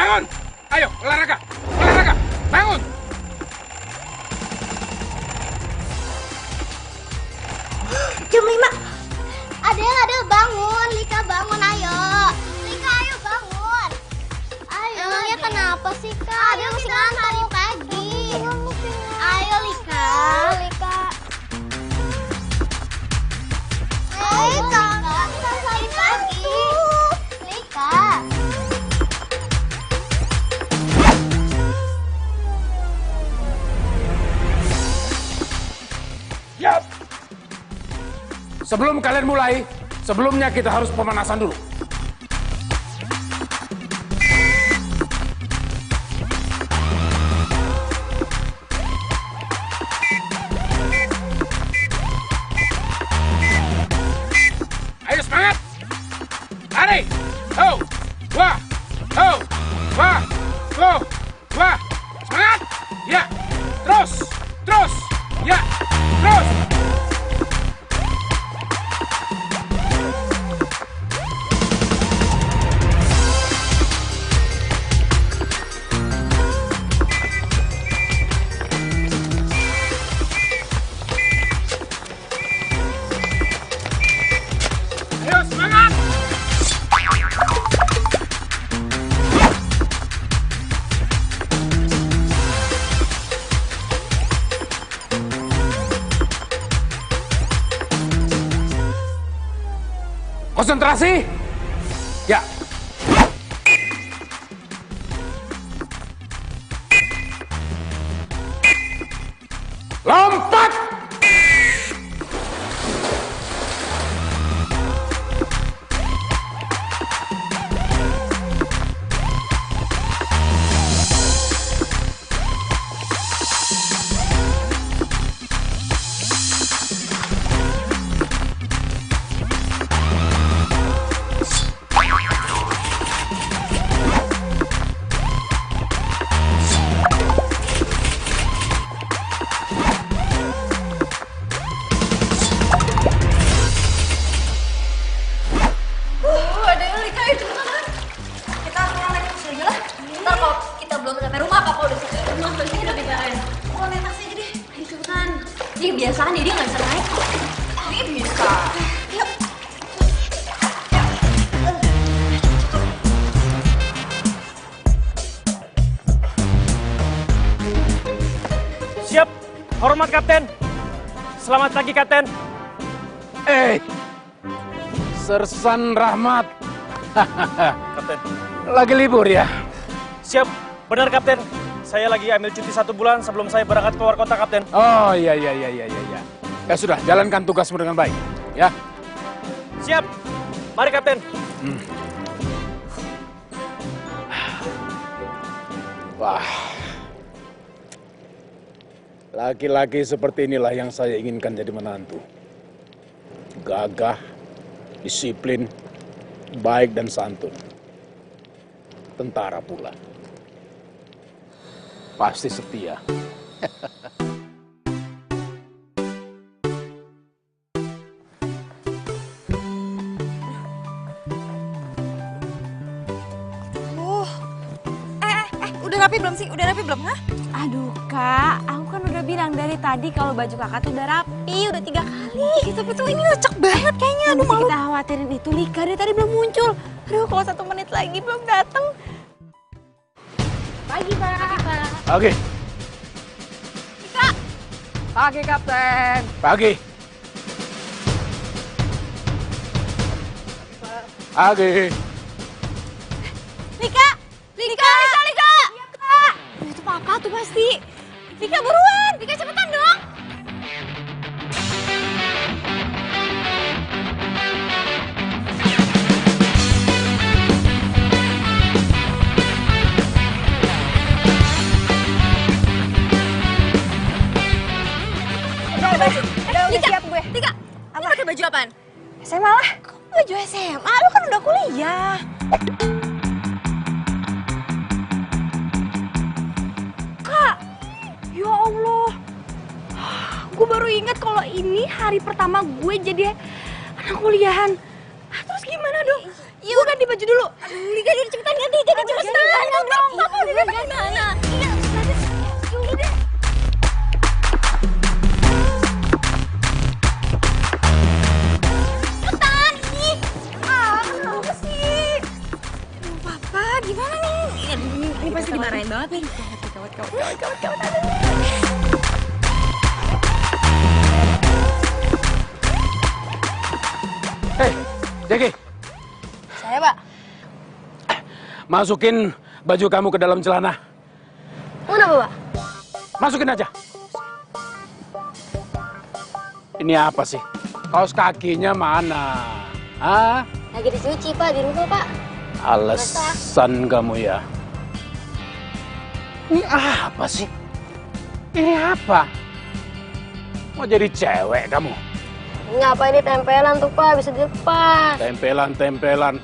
bangun! Ayo, olahraga! Olahraga! Bangun! Jam 5. Adel, bangun. Lika, bangun, ayo. Lika, ayo bangun. Ayo. Emangnya kenapa sih, Kak? Adel masih ngantuk pagi. Ayo, Lika. Lika. Lika, selesai pagi. Lika. Yap! Sebelum kalian mulai, sebelumnya kita harus pemanasan dulu. Ayo semangat! Lari! Ho! Wah! Ho! Wah! Ho! Wah! Semangat! Ya! Terus! Terus! Ya! Terus! Ayo semangat! Konsentrasi! Ya. Lompat! Biasaan dia nggak bisa naik. Ini bisa. Yuk. Siap, hormat Kapten. Selamat pagi Kapten. Sersan Rahmat. Kapten. Lagi libur ya? Siap, benar Kapten. Saya lagi ambil cuti 1 bulan sebelum saya berangkat keluar kota Kapten. Oh iya. Ya sudah, jalankan tugasmu dengan baik. Ya. Siap, mari Kapten. Wah. Laki-laki seperti inilah yang saya inginkan jadi menantu. Gagah, disiplin, baik dan santun. Tentara pula. Pasti setia. Udah rapi belum sih? Udah rapi belum, hah? Aduh Kak, aku kan udah bilang dari tadi kalau baju kakak tuh udah rapi, udah 3 kali. Tapi tuh ini lecek banget kayaknya. Aduh, Masih malu. kita khawatirin itu Lika, dari tadi belum muncul. Aduh, kalau 1 menit lagi belum datang. Pagi Pak. Oke. Lika. Pagi, Kapten. Pagi. Pagi. Lika. Lika. Iya Kak. Itu papa tuh pasti. Lika buruan. Lika cepetan dong. Udah siap gue. Lika, apa? Pakai baju apaan? SMA lah. Kok baju SMA? Lu kan udah kuliah. Kak, ya Allah. Gue baru ingat kalau ini hari pertama gue jadi anak kuliahan. Terus gimana dong? Gue ganti baju dulu. Aduh, Lika udah cepetan ganti, jadi cepetan. Papa udah datang gimana? Iya, udah deh. Cepetan, ih. Kenapa sih? Papa, gimana nih? Ini pasti dimarahin banget nih. Gawat. Hei, Jackie, Saya, Pak. masukin baju kamu ke dalam celana. Kenapa, Pak? Masukin aja. Ini apa sih? Kaos kakinya mana? Hah? Lagi dicuci, Pak, di rumah, Pak. Alasan kamu ya. Ini apa sih? Ini apa? Mau jadi cewek kamu? Ngapa ini tempelan tuh, Pak? Bisa dilepas. Tempelan.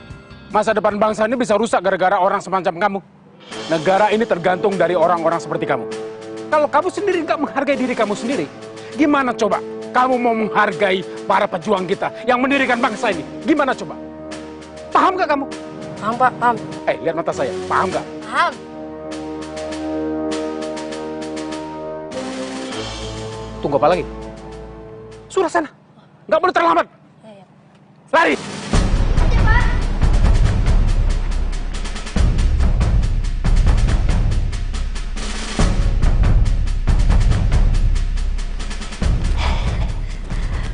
Masa depan bangsa ini bisa rusak gara-gara orang semacam kamu. Negara ini tergantung dari orang-orang seperti kamu. Kalau kamu sendiri nggak menghargai diri kamu sendiri, gimana coba kamu mau menghargai para pejuang kita yang mendirikan bangsa ini? Gimana coba? Paham nggak kamu? Paham, Pak, paham. Lihat mata saya. Paham nggak? Paham. Tunggu apa lagi? Sudah sana. Nggak boleh terlambat. Lari.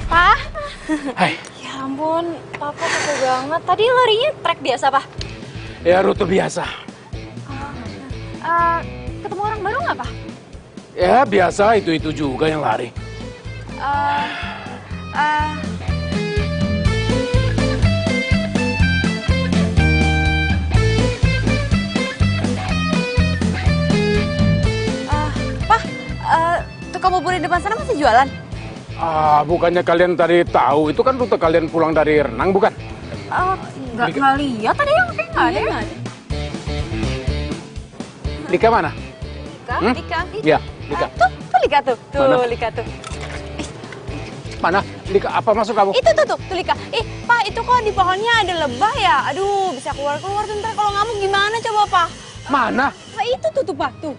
Pak? Hai. Ya ampun, Papa capek banget. Tadi larinya trek biasa, Pak? Ya rute biasa. Ketemu orang baru nggak, Pak? Ya biasa itu juga yang lari. Pak, tukang bubur di depan sana masih jualan? Bukannya kalian tadi tahu, itu kan rute kalian pulang dari renang, bukan? Nggak lihat tadi yang kayak nggak ada. Lika mana? Lika. Ya, Lika. Tuh Lika tuh. Mana? Lika tuh. Mana? Lika, apa masuk kamu? Itu tuh Lika. Pak, itu kok di pohonnya ada lebah ya? Aduh, bisa keluar tuh ntar kalau ngamuk gimana coba, Pak? Mana? Pak, itu tuh, Pak, tuh.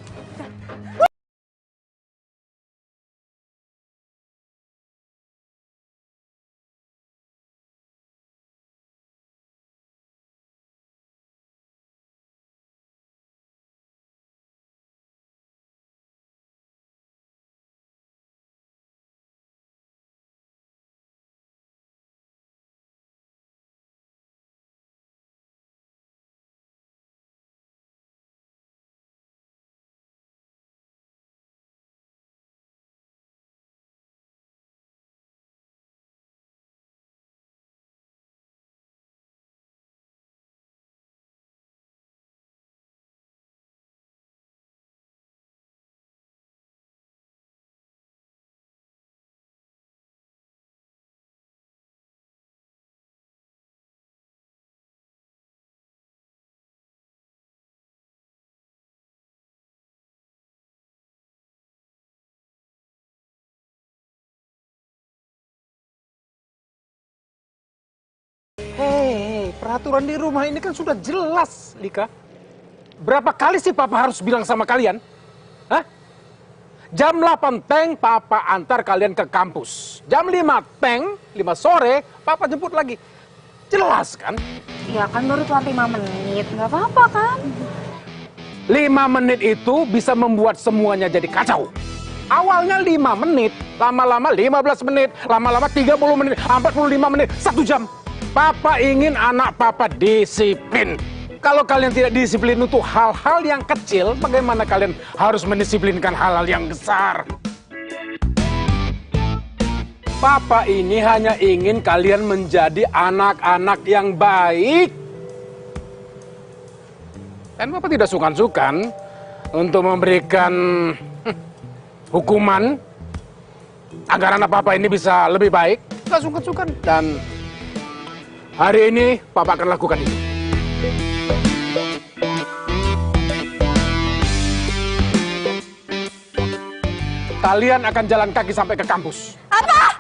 Hei, peraturan di rumah ini kan sudah jelas, Lika. Berapa kali sih Papa harus bilang sama kalian? Hah? Jam 8 teng, Papa antar kalian ke kampus. Jam 5 teng, 5 sore, Papa jemput lagi. Jelas kan? Ya kan baru telat 5 menit, nggak apa-apa kan? 5 menit itu bisa membuat semuanya jadi kacau. Awalnya 5 menit, lama-lama 15 menit, lama-lama 30 menit, 45 menit, 1 jam. Papa ingin anak Papa disiplin. Kalau kalian tidak disiplin untuk hal-hal yang kecil, bagaimana kalian harus mendisiplinkan hal-hal yang besar? Papa ini hanya ingin kalian menjadi anak-anak yang baik. Dan Papa tidak sungkan-sungkan untuk memberikan hukuman agar anak Papa ini bisa lebih baik. Tidak sungkan-sungkan. Dan hari ini Papa akan lakukan ini. Kalian akan jalan kaki sampai ke kampus. Apa?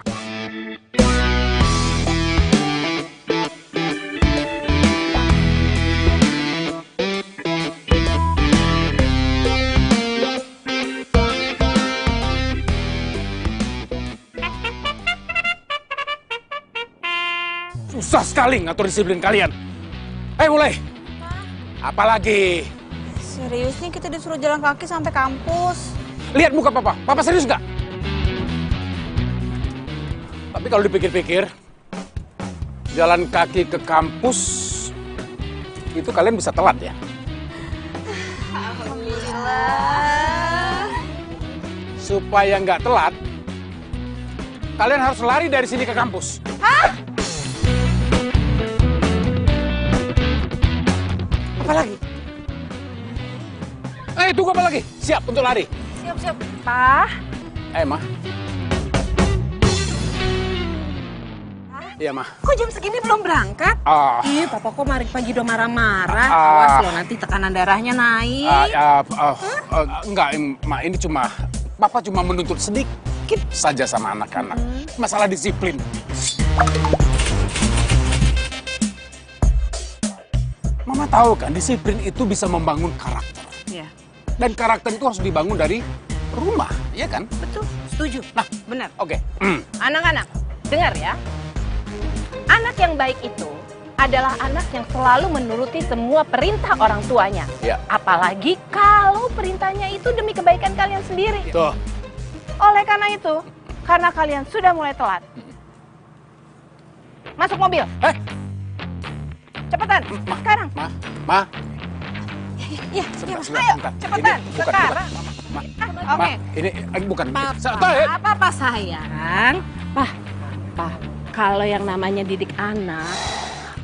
Susah sekali ngatur disiplin kalian. Ayo mulai. Apalagi? Serius nih kita disuruh jalan kaki sampai kampus. Lihat muka papa. Papa serius nggak? Tapi kalau dipikir-pikir, jalan kaki ke kampus itu kalian bisa telat ya. Alhamdulillah. Supaya nggak telat, kalian harus lari dari sini ke kampus. Hah? Apa lagi? Tunggu apa lagi? Siap untuk lari? Siap. Pak. Ma. Iya, Ma. Kok jam segini belum berangkat? Ih, papa kok pagi udah marah-marah. Ah. Awas loh nanti tekanan darahnya naik. Enggak, Ma. Ini Papa cuma menuntut sedikit saja sama anak-anak. Masalah disiplin. Mama tahu kan, disiplin itu bisa membangun karakter. Iya. Dan karakter itu harus dibangun dari rumah, ya kan? Betul, setuju. Nah, benar. Oke. Anak-anak, dengar ya. Anak yang baik itu adalah anak yang selalu menuruti semua perintah orang tuanya. Ya. Apalagi kalau perintahnya itu demi kebaikan kalian sendiri. Tuh. Oleh karena itu, karena kalian sudah mulai telat. Masuk mobil. Cepetan, sekarang. Ma. Iya, Ayo, cepetan, sekarang. Oke. Ini bukan. Apa sayang? Pak, kalau yang namanya didik anak,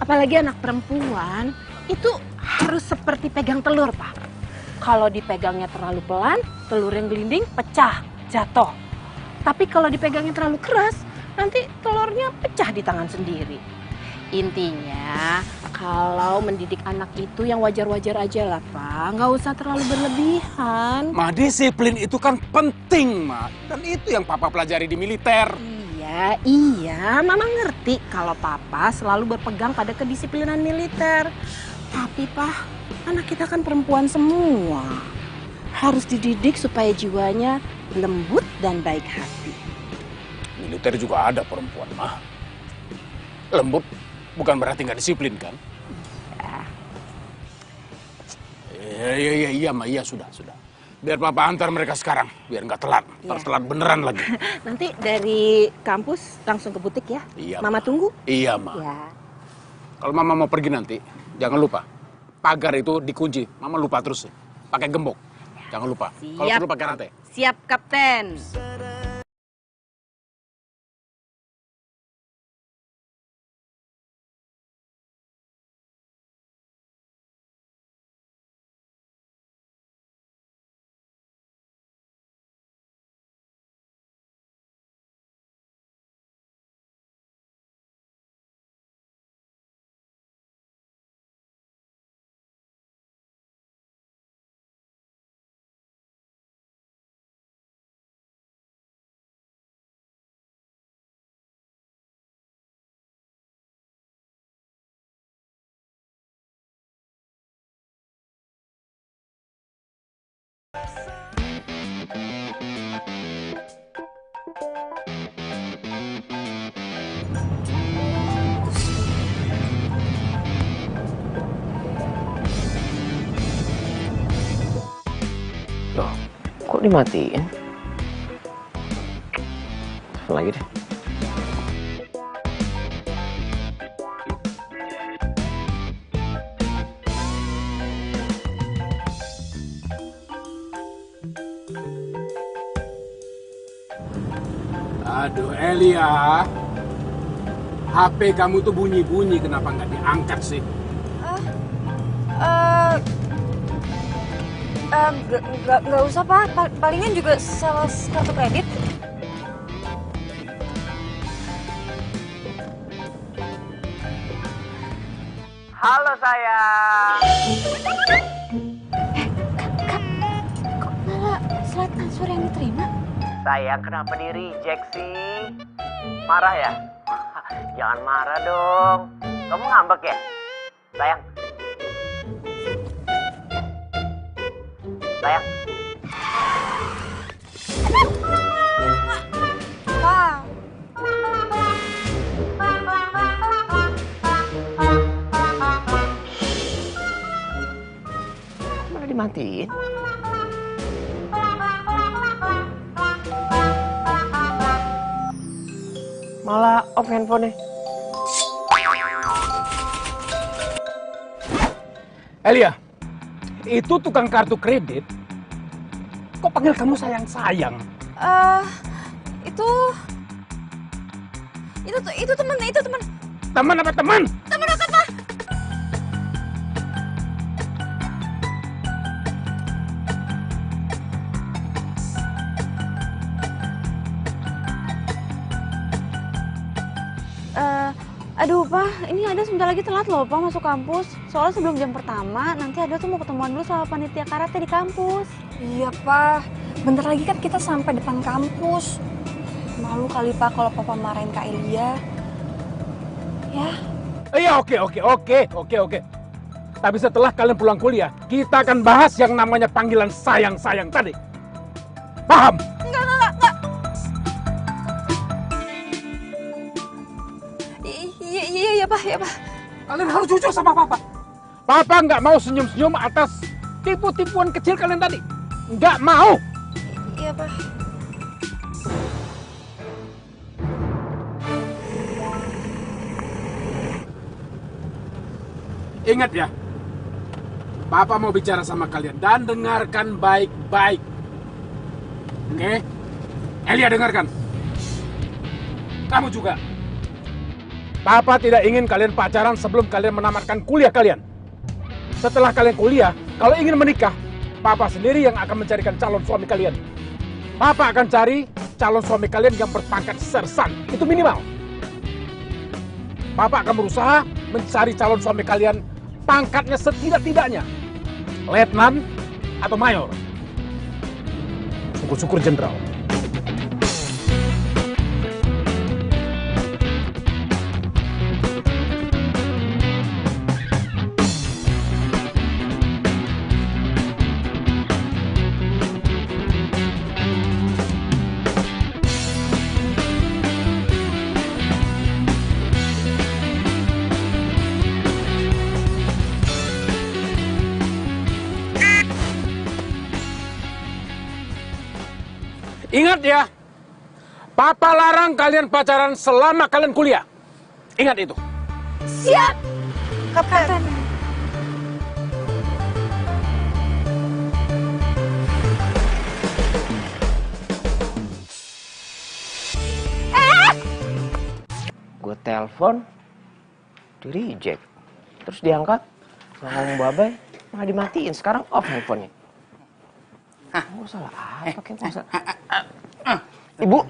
apalagi anak perempuan, itu harus seperti pegang telur, Pak. Kalau dipegangnya terlalu pelan, telur yang gelinding pecah, jatuh. Tapi kalau dipegangnya terlalu keras, nanti telurnya pecah di tangan sendiri. Intinya, kalau mendidik anak itu yang wajar-wajar aja lah, Pak. Nggak usah terlalu berlebihan. Ma, disiplin itu kan penting, Ma. Dan itu yang Papa pelajari di militer. Iya, Mama ngerti kalau Papa selalu berpegang pada kedisiplinan militer. Tapi, Pak, anak kita kan perempuan semua. Harus dididik supaya jiwanya lembut dan baik hati. Militer juga ada perempuan, Ma. Lembut bukan berarti nggak disiplin, kan? Iya, Ma. Iya, sudah. Biar Papa antar mereka sekarang, biar nggak telat. Ntar telat beneran lagi. Nanti dari kampus langsung ke butik ya? Iya, Mama tunggu? Iya, Ma. Ya. Kalau Mama mau pergi nanti, jangan lupa. Pagar itu dikunci. Mama lupa terus. Pakai gembok. Jangan lupa. Kalau Siap. perlu pakai rantai. Siap, Kapten. Loh, kok dimatiin? Telepon lagi deh. Aduh, Elia. HP kamu tuh bunyi-bunyi, kenapa nggak diangkat sih? Nggak usah, Pak. Palingan juga salah kartu kredit. Halo sayang. Kok malah slide transfer yang diterima? Sayang kenapa di reject sih? Marah ya? Jangan marah dong. Kamu ngambek ya? Sayang. Sayang. Pak. dimatiin? Malah off handphonenya. Elia, itu tukang kartu kredit. Kok panggil kamu sayang-sayang? Itu teman. Teman apa teman? Teman dekat, Pak. Aduh, Pak, ini ada sebentar lagi telat loh, Pak, masuk kampus. Soalnya sebelum jam pertama, nanti ada tuh mau ketemuan dulu sama panitia karate di kampus. Iya, Pak. Bentar lagi kan kita sampai depan kampus. Malu kali, Pak, kalau Papa marahin Kak Elia. Ya. Iya, oke. Tapi setelah kalian pulang kuliah, kita akan bahas yang namanya panggilan sayang-sayang tadi. Paham? Enggak. Iya, Pak. Kalian harus jujur sama Papa. Papa nggak mau senyum-senyum atas tipu-tipuan kecil kalian tadi. Nggak mau. Iya, Pak. Ingat ya, Papa mau bicara sama kalian dan dengarkan baik-baik. Oke? Elia, dengarkan. Kamu juga. Papa tidak ingin kalian pacaran sebelum kalian menamatkan kuliah kalian. Setelah kalian kuliah, kalau ingin menikah, Papa sendiri yang akan mencarikan calon suami kalian. Papa akan cari calon suami kalian yang berpangkat sersan. Itu minimal. Papa akan berusaha mencari calon suami kalian pangkatnya setidak-tidaknya letnan atau mayor. Syukur-syukur jenderal. Ingat ya, Papa larang kalian pacaran selama kalian kuliah. Ingat itu. Siap, Kapten. Gue telepon, di reject, terus diangkat, ngomong babai, malah dimatiin. Sekarang off handphonenya. Gue salah apa? Ibu,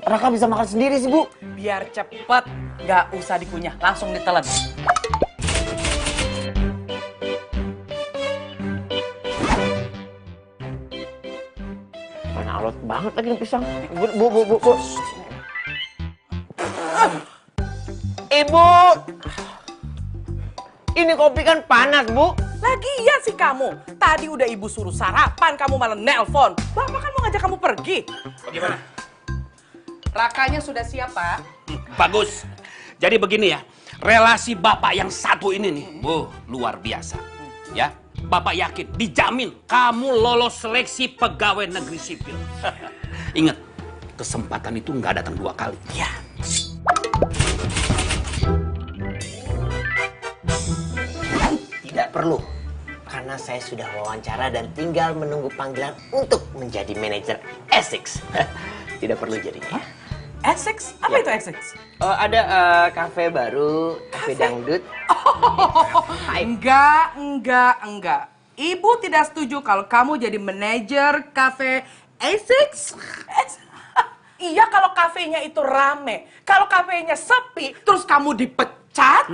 Raka bisa makan sendiri sih, Bu. Biar cepet, nggak usah dikunyah, langsung ditelan. Mana alot banget lagi nih pisang. Bu. Ibu, ini kopi kan panas, Bu. Lagian sih kamu, tadi udah ibu suruh sarapan, kamu malah nelpon. Bapak kan mau ngajak kamu pergi. Bagaimana? Rakanya sudah siap, Pak. Bagus. Jadi begini ya, relasi Bapak yang satu ini nih, Bu, luar biasa. Ya, Bapak yakin, dijamin kamu lolos seleksi pegawai negeri sipil. Ingat, kesempatan itu nggak datang 2 kali. Ya. Tidak perlu, karena saya sudah wawancara dan tinggal menunggu panggilan untuk menjadi manajer Essex. Tidak perlu jadinya. Essex? Apa itu Essex? Ada kafe baru, kafe dangdut. Enggak. Ibu tidak setuju kalau kamu jadi manajer kafe Essex. Iya, kalau kafenya itu rame. Kalau kafenya sepi, terus kamu dipecat.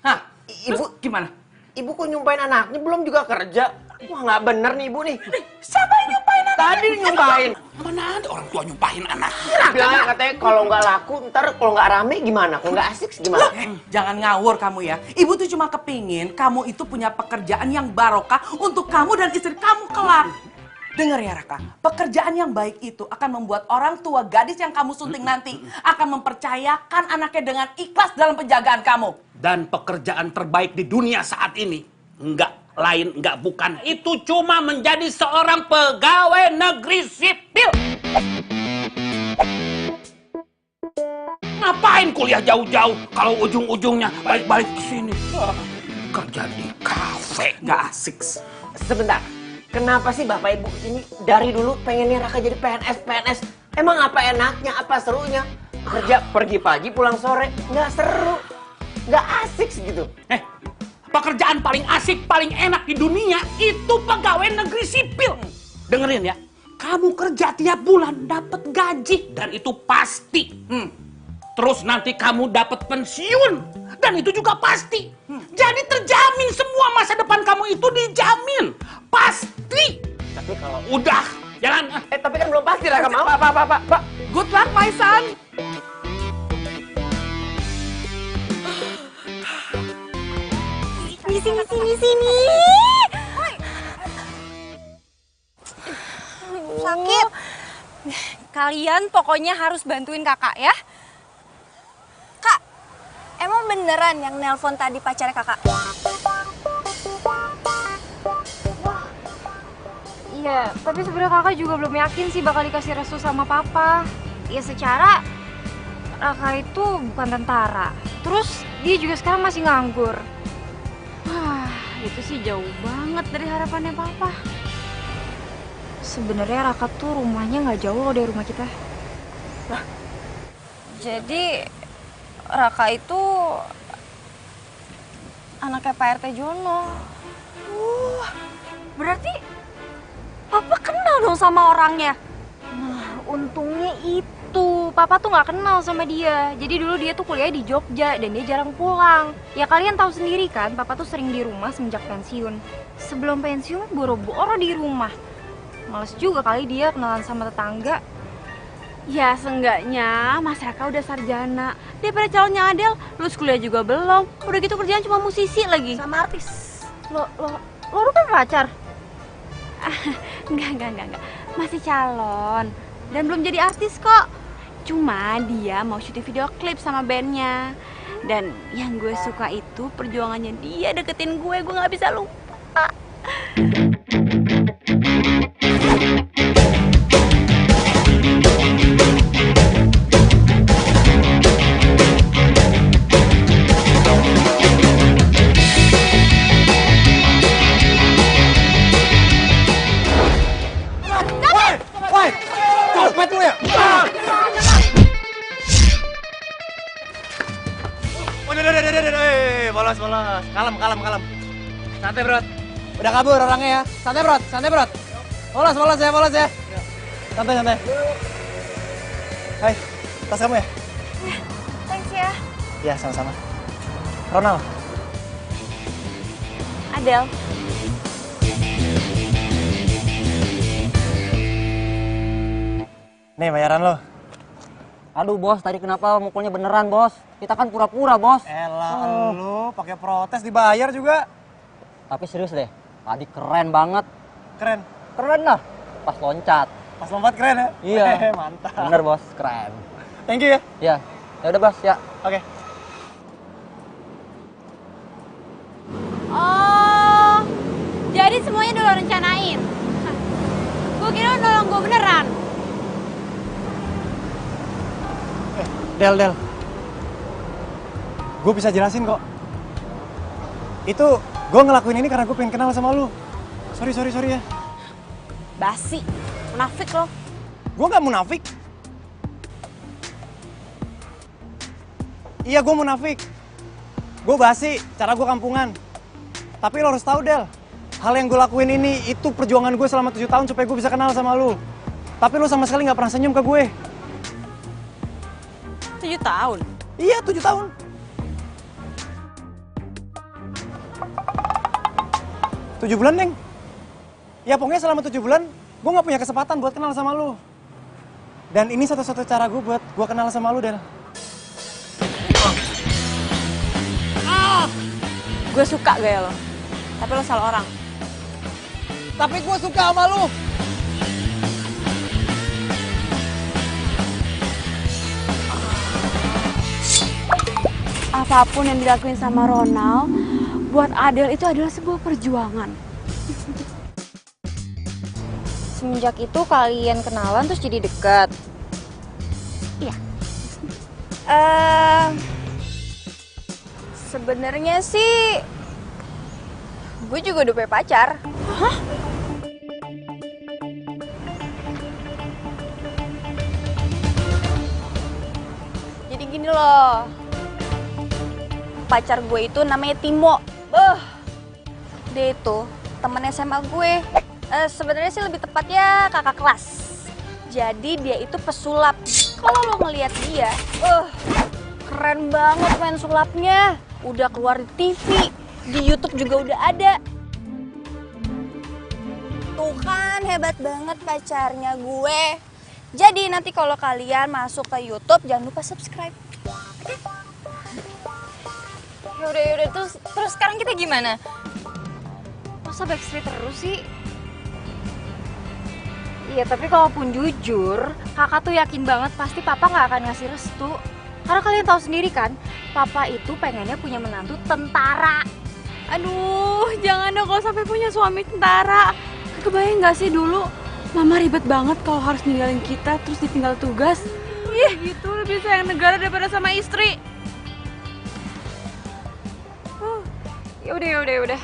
Hah, Ibu gimana? Ibu kok nyumpahin anaknya belum juga kerja? Wah, nggak bener nih Ibu nih. Siapa yang nyumpahin anaknya? Tadi nyumpahin. Mana ada orang tua nyumpahin anak? Bilangnya katanya kalau nggak laku, ntar kalau nggak rame gimana? Kalau nggak asik gimana? Jangan ngawur kamu ya. Ibu tuh cuma kepingin kamu itu punya pekerjaan yang barokah untuk kamu dan istri kamu kelak. Dengar ya Raka, pekerjaan yang baik itu akan membuat orang tua gadis yang kamu sunting nanti akan mempercayakan anaknya dengan ikhlas dalam penjagaan kamu. Dan pekerjaan terbaik di dunia saat ini nggak lain nggak bukan. Itu cuma menjadi seorang pegawai negeri sipil. Ngapain kuliah jauh-jauh kalau ujung-ujungnya balik-balik ke sini? Kerja di kafe. Nggak asik. Sebentar, kenapa sih Bapak Ibu ini dari dulu pengennya Raka jadi PNS? Emang apa enaknya, apa serunya? Kerja pergi pagi pulang sore, nggak seru, nggak asik gitu. Pekerjaan paling asik, paling enak di dunia itu pegawai negeri sipil. Dengerin ya, kamu kerja tiap bulan dapat gaji dan itu pasti. Terus nanti kamu dapat pensiun dan itu juga pasti. Jadi terjamin semua masa depan kamu itu dijamin, pasti. Tapi kalau udah jalan. tapi kan belum pasti Raka mau. Pak. Good luck, my son. Sini. Sakit. Kalian pokoknya harus bantuin kakak ya. Kak, emang beneran yang nelpon tadi pacarnya kakak? Iya, tapi sebenarnya kakak juga belum yakin sih bakal dikasih restu sama papa. Ya secara Raka itu bukan tentara. Terus dia juga sekarang masih nganggur. Wah, itu sih jauh banget dari harapannya papa. Sebenarnya Raka tuh rumahnya nggak jauh loh dari rumah kita. Nah, jadi Raka itu anaknya Pak RT Jono. Berarti papa kenal dong sama orangnya. Nah, untungnya itu papa tuh nggak kenal sama dia. Jadi dulu dia tuh kuliah di Jogja dan dia jarang pulang. Ya kalian tahu sendiri kan, papa tuh sering di rumah semenjak pensiun. Sebelum pensiun boro-boro di rumah. Males juga kali dia kenalan sama tetangga. Ya seenggaknya Mas Raka udah sarjana. Daripada calonnya Adel, lulus kuliah juga belum. Udah gitu kerjaan cuma musisi lagi. Sama artis. Lo kan pacar? Enggak. Masih calon. Dan belum jadi artis kok. Cuma dia mau syuting video klip sama bandnya. Dan yang gue suka itu perjuangannya dia deketin gue gak bisa lupa. Copet lu ya? Bolos. Kalem. Santai, Bro. Udah kabur orangnya ya. Santai, Bro. Bolos ya. Santai. Hai, tas kamu ya? Thanks ya. Ya, sama-sama. Ronald. Adel. Nih bayaran lo. Aduh bos, tadi kenapa mukulnya beneran bos? Kita kan pura-pura bos. Elah, lu pakai protes dibayar juga. Tapi serius deh, tadi keren banget. Keren? Keren lah, pas loncat. Pas lompat keren ya? Iya. Mantap. Bener bos, keren. Thank you ya. Iya, ya udah bos ya. Oke. Oh, jadi semuanya udah lo rencanain? Gue kira lo nolong gue beneran. Del. Gue bisa jelasin kok. Itu gue ngelakuin ini karena gue pengen kenal sama lu. Sorry ya. Basi, munafik lo. Gue gak munafik. Iya gue munafik. Gue basi, cara gue kampungan. Tapi lo harus tahu Del, hal yang gue lakuin ini itu perjuangan gue selama 7 tahun supaya gue bisa kenal sama lu. Tapi lu sama sekali gak pernah senyum ke gue. 7 tahun? Iya 7 tahun. Tujuh bulan, Neng. Ya pokoknya selama 7 bulan, gue gak punya kesempatan buat kenal sama lu. Dan ini satu-satu cara gue buat gue kenal sama lu, Del. Gue suka gaya lo, tapi lo salah orang. Tapi gue suka sama lu. Apapun yang dilakuin sama Ronald, buat Adele itu adalah sebuah perjuangan. Semenjak itu kalian kenalan terus jadi dekat? Iya. Sebenarnya sih gue juga udah punya pacar. Hah? Jadi gini loh, pacar gue itu namanya Timo. Dia itu temen SMA gue. Sebenarnya sih lebih tepatnya kakak kelas. Jadi dia itu pesulap. Kalau lo ngeliat dia, keren banget main sulapnya. Udah keluar di TV, di YouTube juga udah ada. Tuh kan hebat banget pacarnya gue. Jadi nanti kalau kalian masuk ke YouTube jangan lupa subscribe. Yaudah, terus sekarang kita gimana? Masa backstreet terus sih? Iya, tapi kalaupun jujur, kakak tuh yakin banget pasti papa nggak akan ngasih restu. Karena kalian tahu sendiri kan, papa itu pengennya punya menantu tentara. Aduh, jangan dong kalau sampai punya suami tentara. Kebayang nggak sih dulu Mama ribet banget kalau harus ninggalin kita terus ditinggal tugas. Ih, gitu lebih sayang negara daripada sama istri. Yaudah.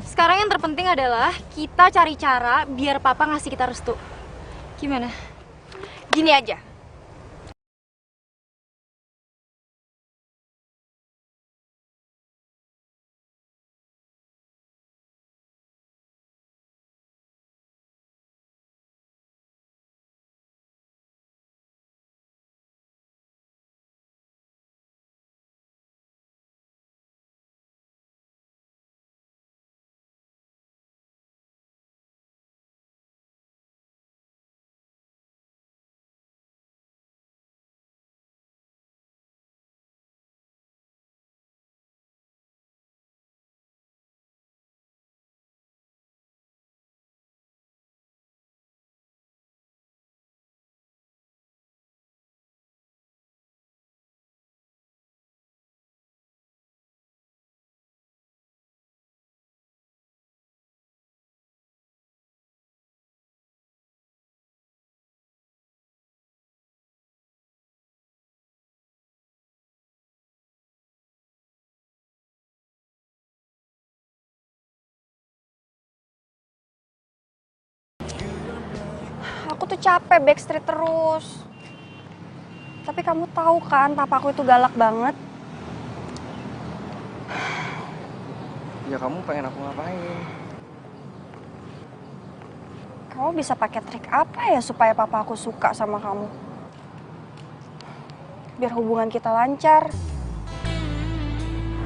Sekarang yang terpenting adalah kita cari cara biar papa ngasih kita restu. Gimana? Gini aja. Aku tuh capek backstreet terus. Tapi kamu tahu kan, papaku itu galak banget. Ya kamu pengen aku ngapain? Kamu bisa pakai trik apa ya supaya papa aku suka sama kamu? Biar hubungan kita lancar.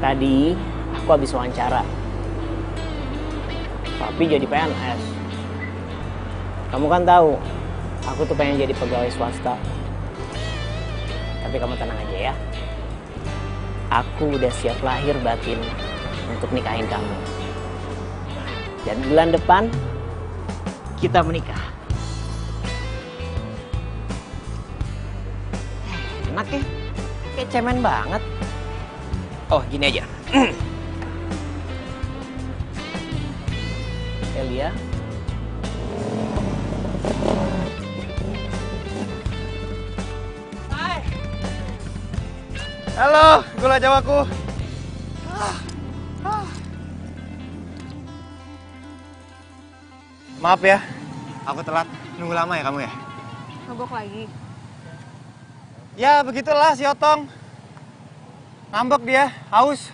Tadi aku habis wawancara. Papi jadi PNS. Kamu kan tahu, aku tuh pengen jadi pegawai swasta. Tapi kamu tenang aja ya. Aku udah siap lahir batin untuk nikahin kamu. Dan bulan depan kita menikah. Enak ya? Kayak cemen banget. Oh, gini aja. Elia. Hai. Halo, gula jawaku. Maaf ya, aku telat. Nunggu lama ya kamu ya? Mogok lagi. Ya begitulah si Otong. Ngambek dia, haus.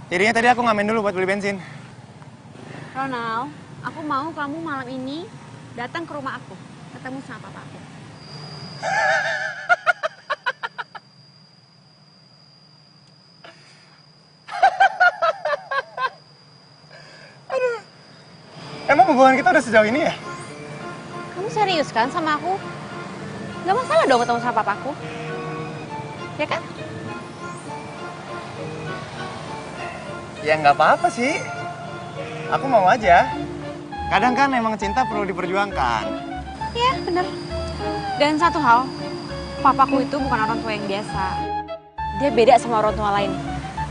Jadinya tadi aku ngamen dulu buat beli bensin. Ronald, aku mau kamu malam ini datang ke rumah aku, ketemu sama papa aku. Aduh. Emang hubungan kita udah sejauh ini ya? Kamu serius kan sama aku? Gak masalah dong ketemu sama papaku. Ya kan? Ya nggak apa-apa sih. Aku mau aja. Kadang kan emang cinta perlu diperjuangkan. Iya, bener. Dan satu hal, papaku itu bukan orang tua yang biasa. Dia beda sama orang tua lain.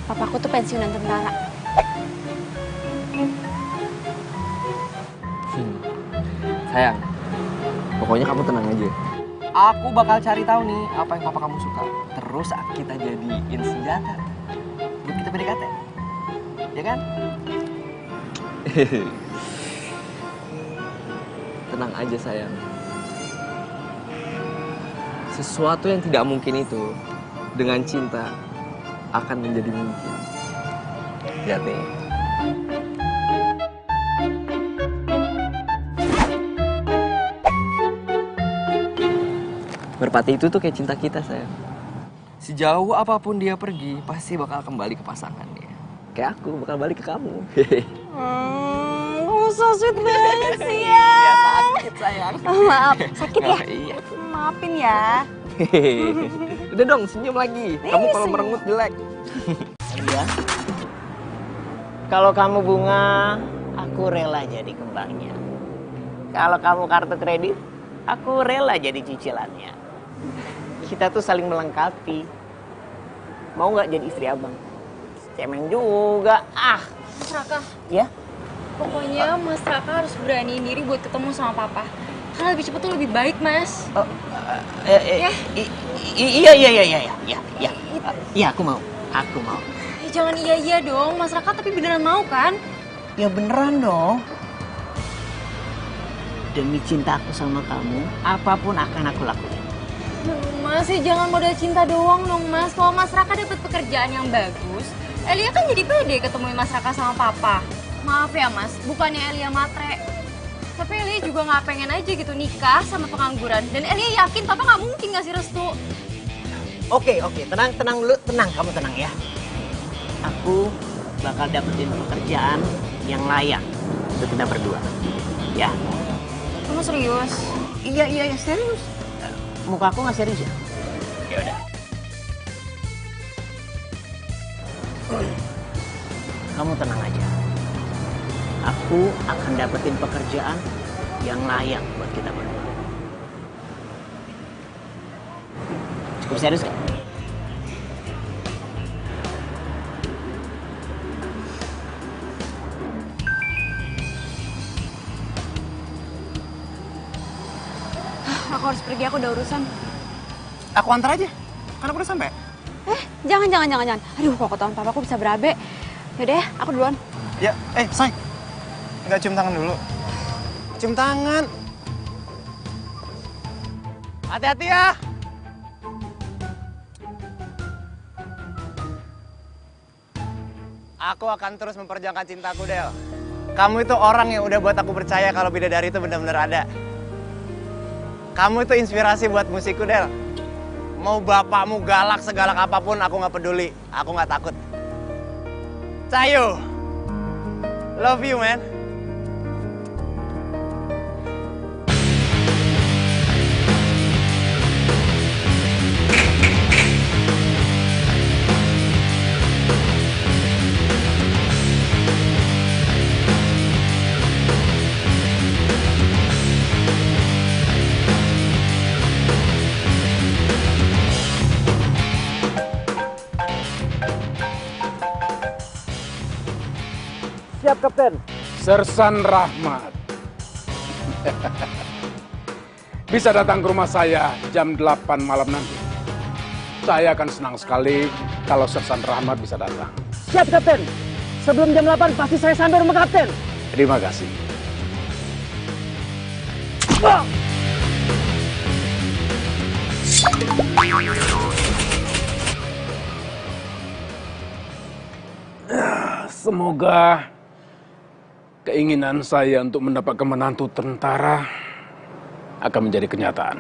Papaku tuh pensiunan tentara. Sayang, pokoknya kamu tenang aja. Aku bakal cari tahu nih apa yang papa kamu suka. Terus kita jadiin senjata buat kita PDKT. Ya kan? Tenang aja sayang. Sesuatu yang tidak mungkin itu dengan cinta akan menjadi mungkin. Lihat nih. Merpati itu tuh kayak cinta kita, sayang. Sejauh apapun dia pergi, pasti bakal kembali ke pasangannya. Kayak aku bakal balik ke kamu. Kamu so sweet banget sih ya. Iya, sakit sayang. Maaf, sakit ya? Iya. Maafin ya. Udah dong, senyum lagi. Kamu kalau merengut jelek. Iya. Kalau kamu bunga, aku rela jadi kembangnya. Kalau kamu kartu kredit, aku rela jadi cicilannya. Kita tuh saling melengkapi. Mau nggak jadi istri abang? Cemeng juga. Mas Raka, Ya? pokoknya Mas Raka harus beraniin diri buat ketemu sama Papa. Karena lebih cepat tuh lebih baik, Mas. Iya. Iya, aku mau. Jangan iya-iya dong, Mas Raka, tapi beneran mau kan? Ya beneran dong. Demi cinta aku sama kamu, apapun akan aku lakuin. Mas, jangan modal cinta doang dong, Mas. Kalau Mas Raka dapat pekerjaan yang bagus, Elia kan jadi pede ketemuin Mas Raka sama Papa. Maaf ya, Mas, bukannya Elia matre. Tapi Elia juga nggak pengen aja gitu nikah sama pengangguran. Dan Elia yakin Papa nggak mungkin ngasih restu. Oke, tenang dulu, kamu tenang ya. Aku bakal dapetin pekerjaan yang layak untuk kita berdua. Ya. Kamu serius? Iya, serius. Muka aku nggak serius ya? Ya udah. Kamu tenang aja. Aku akan dapetin pekerjaan yang layak buat kita berdua. Cukup serius kan? Aku harus pergi, aku udah urusan. Aku antar aja, kan aku udah sampai. Jangan. Aduh, kok ketahuan papa aku bisa berabe. Yaudah ya, aku duluan. Ya, say. Nggak cium tangan dulu. Cium tangan. Hati-hati ya. Aku akan terus memperjuangkan cintaku, Del. Kamu itu orang yang udah buat aku percaya kalau bidadari itu benar-benar ada. Kamu itu inspirasi buat musikku, Del. Mau bapakmu galak segalak apapun, aku nggak peduli. Aku nggak takut. Cayo, love you, man. Siap, Kapten. Sersan Rahmat. Bisa datang ke rumah saya jam 8 malam nanti. Saya akan senang sekali kalau Sersan Rahmat bisa datang. Siap, Kapten. Sebelum jam 8 pasti saya sampai rumah Kapten. Terima kasih. Semoga keinginan saya untuk mendapatkan menantu tentara akan menjadi kenyataan.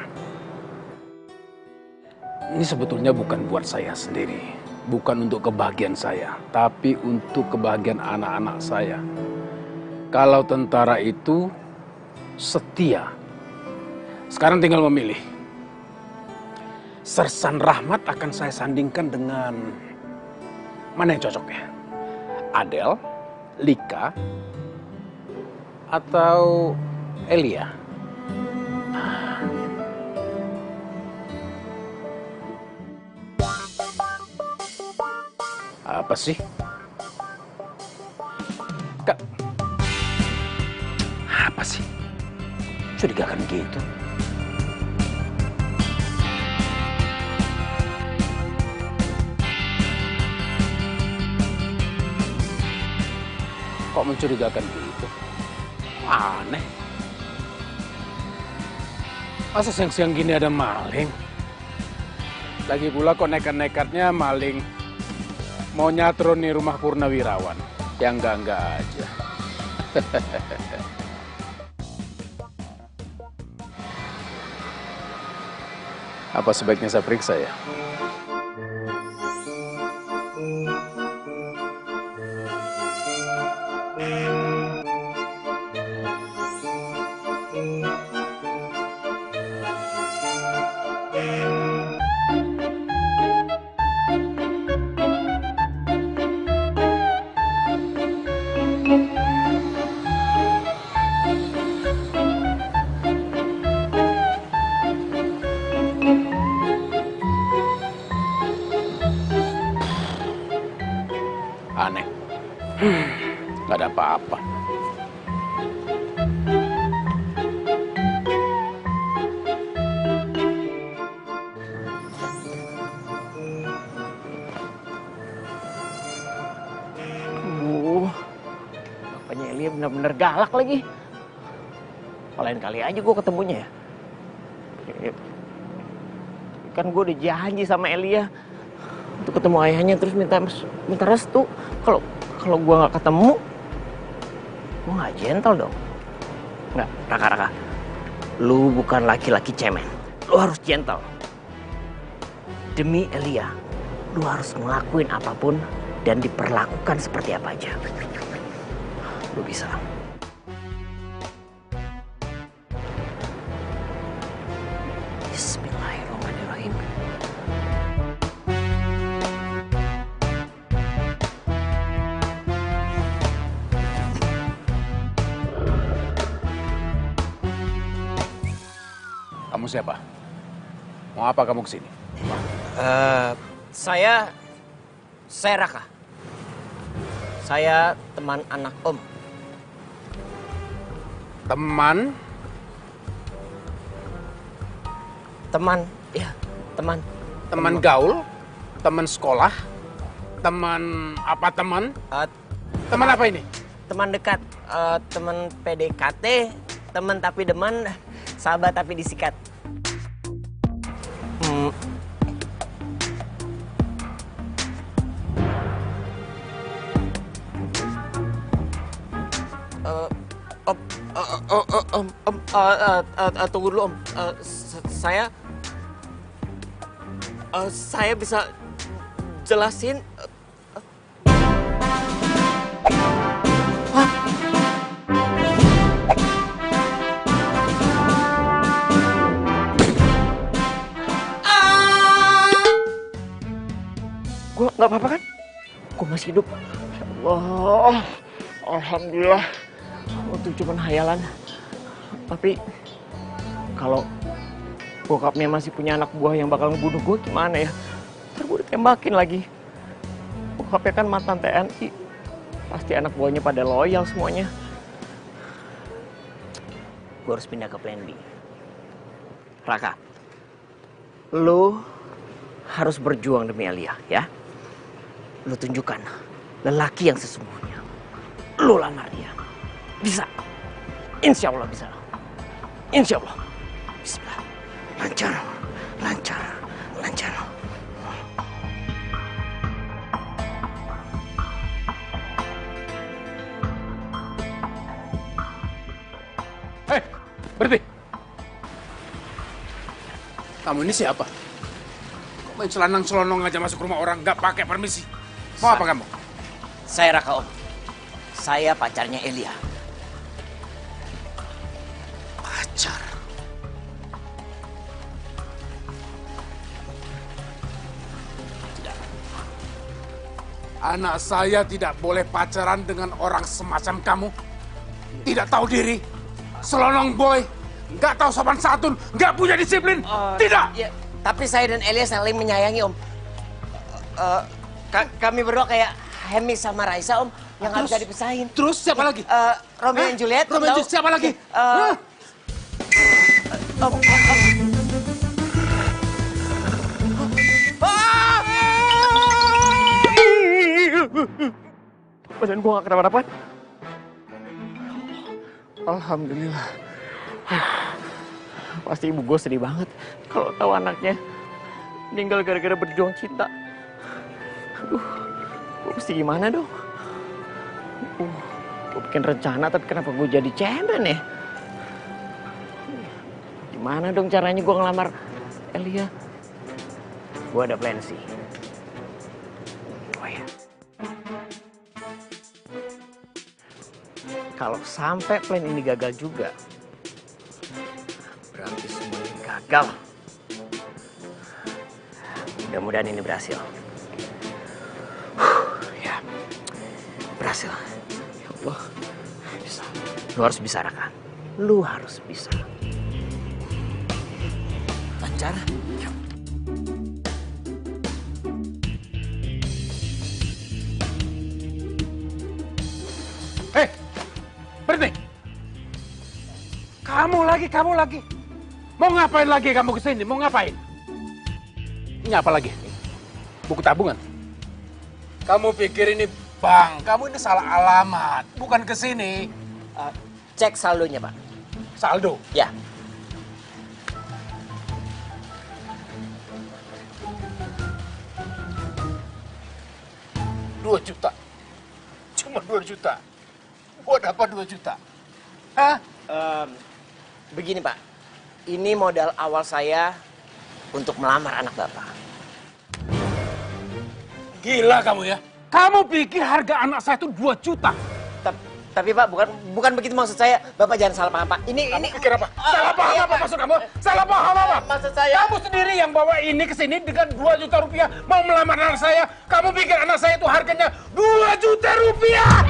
Ini sebetulnya bukan buat saya sendiri, bukan untuk kebahagiaan saya, tapi untuk kebahagiaan anak-anak saya. Kalau tentara itu setia, sekarang tinggal memilih. Sersan Rahmat akan saya sandingkan dengan mana yang cocok ya? Adel, Lika, atau Elia? Apa sih? mencurigakan gitu? Kok mencurigakan gitu? Aneh. Masa siang-siang gini ada maling? Lagi pula kok nekat-nekatnya maling mau nyatroni rumah Purnawirawan. Yang enggak aja. Apa sebaiknya saya periksa ya? Aneh. Nggak ada apa-apa. Bapaknya Elia benar-benar galak lagi. Lain kali aja gue ketemunya ya. Kan gue udah janji sama Elia untuk ketemu ayahnya terus minta restu. Kalau gue nggak ketemu, gue nggak gentle dong. Nggak, Raka. Lu bukan laki-laki cemen. Lu harus gentle. Demi Elia, lu harus ngelakuin apapun dan diperlakukan seperti apa aja. Lu bisa. Bismillahirrahmanirrahim. Kamu siapa? Mau apa kamu kesini? Saya Raka. Saya teman anak Om. Teman? Ya, teman. Teman gaul? Teman sekolah? Teman apa teman? Teman apa ini? Teman dekat, teman PDKT, teman tapi deman, sahabat tapi disikat. Tunggu dulu Om. Saya bisa jelasin. Gue nggak apa-apa kan? Gue masih hidup. Ya Allah, alhamdulillah. Itu cuma hayalan. Tapi kalau bokapnya masih punya anak buah yang bakal ngebunuh gue gimana ya? Ntar gue ditembakin lagi. Bokapnya kan mantan TNI. Pasti anak buahnya pada loyal semuanya. Gue harus pindah ke plan B. Raka, lu harus berjuang demi Elia, ya. Lu tunjukkan lelaki yang sesungguhnya. Lu lamar dia. Bisa. Insya Allah bisa. Insya Allah. Bismillah. Lancar. Hei, berhenti. Kamu ini siapa? Kok main celanang-celonong aja masuk rumah orang, nggak pakai permisi? Mau apa kamu? Saya Raka Om. Saya pacarnya Elia. Pacar? Tidak. Anak saya tidak boleh pacaran dengan orang semacam kamu. Tidak tahu diri. Selonong boy. Nggak tahu sopan santun. Nggak punya disiplin. Tidak. Ya, tapi saya dan Elia saling menyayangi Om. Kami berdua kayak Hemi sama Raisa Om. Yang nggak bisa dipisahin. Terus siapa lagi? Romeo and Juliet. Romeo and Juliet siapa lagi? Badan gue gak kenapa-napa. Alhamdulillah. Pasti ibu gue sedih banget kalau tahu anaknya meninggal gara-gara berjuang cinta. Aduh, gue mesti gimana dong? Gue bikin rencana tapi kenapa gue jadi cemen ya? Gimana dong caranya gue ngelamar Elia? Gue ada plan sih. Oh ya. Kalau sampai plan ini gagal juga, berarti semuanya gagal. Mudah-mudahan ini berhasil. Ya, berhasil. Ya Allah, bisa. Lu harus bisa, Raka. Lu harus bisa. Lancar. Hei, berhenti. Kamu lagi. Mau ngapain lagi kamu kesini? Mau ngapain? Ini apa lagi? Buku tabungan. Kamu pikir ini bank? Kamu ini salah alamat. Bukan kesini. Cek saldonya, Pak. Saldo? Ya. $2 juta. Cuma 2 juta. Gua dapat 2 juta. Hah? Begini, Pak. Ini modal awal saya untuk melamar anak Bapak. Gila kamu ya. Kamu pikir harga anak saya itu 2 juta? Tapi Pak, bukan begitu maksud saya. Bapak jangan salah paham, Pak. Kamu pikir apa? Salah paham apa maksud kamu? Salah paham apa? Maksud saya... Kamu sendiri yang bawa ini ke sini dengan 2 juta rupiah mau melamar anak saya. Kamu pikir anak saya itu harganya 2 juta rupiah?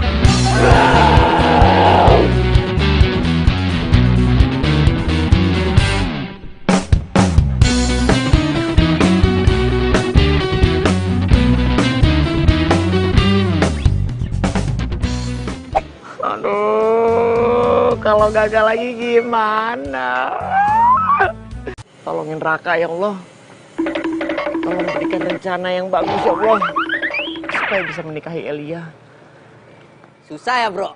Aduh, kalau gagal lagi gimana? Tolongin Raka ya Allah. Tolong berikan rencana yang bagus ya Allah. Supaya bisa menikahi Elia. Susah ya, Bro?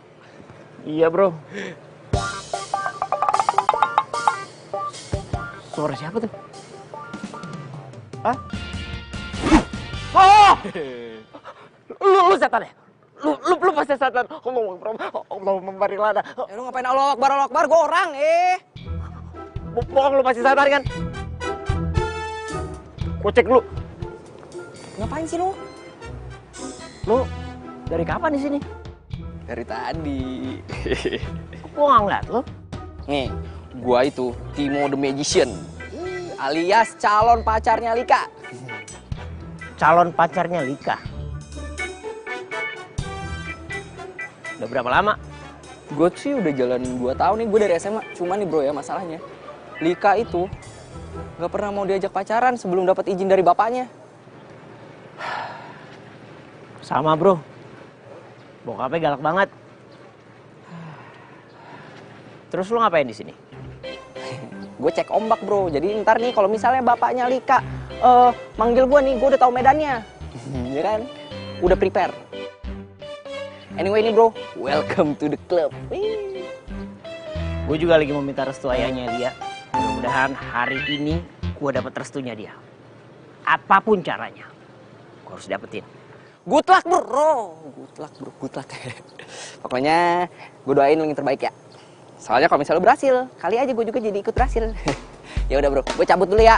Iya, Bro. Suara siapa tuh? Hah? Oh! Lu setan ya? Lu pasti setan. Allahumma barik lana. Lu ngapain Allah Akbar, gue orang, Bohong, lu pasti setan kan? Gua cek dulu. Ngapain sih lu? Lu dari kapan di sini? Dari tadi. Gua nggak ngeliat lu. Nih, gua itu Timo the Magician, alias calon pacarnya Lika. Calon pacarnya Lika? Udah berapa lama? Gue sih udah jalan 2 tahun nih, gue dari SMA. Cuman nih bro ya, masalahnya Lika itu gak pernah mau diajak pacaran sebelum dapat izin dari bapaknya. Sama bro, bokapnya galak banget. Terus lu ngapain di sini? Gue cek ombak bro, jadi ntar nih kalau misalnya bapaknya Lika manggil gue nih, gue udah tahu medannya. Ya kan? Udah prepare. Anyway nih bro, welcome to the club. Gue juga lagi mau minta restu ayahnya Elia. Mudah-mudahan hari ini gue dapat restunya dia. Apapun caranya, gue harus dapetin. Good luck bro, good luck. Pokoknya gue doain yang terbaik ya. Soalnya kalau misalnya lu berhasil, kali aja gue juga jadi ikut berhasil. Ya udah bro, gue cabut dulu ya.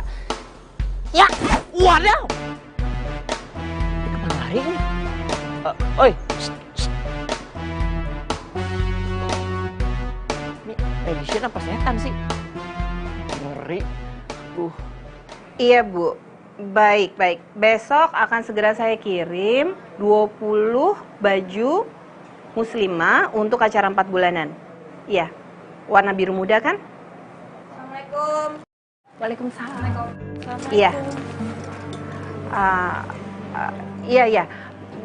Ya, waduh. Kemana lari nih? Oi. Magician apa setan sih? Ngeri. Iya Bu, baik. Besok akan segera saya kirim 20 baju muslimah untuk acara 4 bulanan. Iya, warna biru muda kan? Assalamualaikum. Waalaikumsalam. Iya. Iya.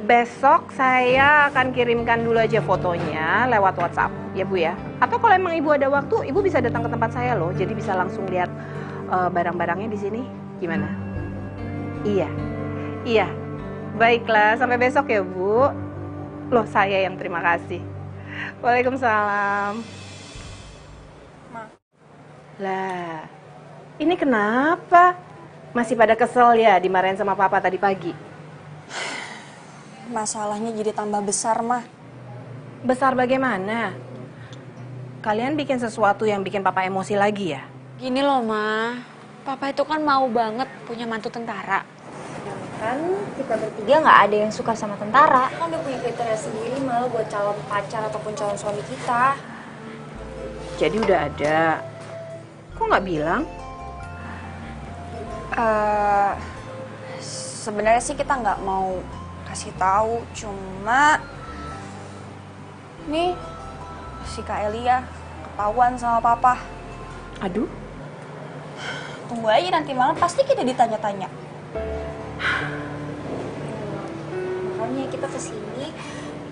besok saya akan kirimkan dulu aja fotonya lewat WhatsApp, ya Bu ya. Atau kalau emang Ibu ada waktu, Ibu bisa datang ke tempat saya loh, jadi bisa langsung lihat barang-barangnya di sini. Gimana? Iya. Baiklah, sampai besok ya Bu. Loh, saya yang terima kasih. Waalaikumsalam. Lah, ini kenapa? Masih pada kesel ya dimarahin sama Papa tadi pagi? Masalahnya jadi tambah besar, Mah. Besar bagaimana? Kalian bikin sesuatu yang bikin Papa emosi lagi ya? Gini loh, Ma. Papa itu kan mau banget punya mantu tentara. Kan kita bertiga nggak ada yang suka sama tentara. Kan udah punya kriteria sendiri malah buat calon pacar ataupun calon suami kita. Jadi udah ada. Kok nggak bilang? Sebenarnya sih kita nggak mau kasih tahu, cuma nih si Kak Elia ketahuan sama Papa. Aduh. Tunggu aja nanti malam pasti kita ditanya-tanya. Makanya kita kesini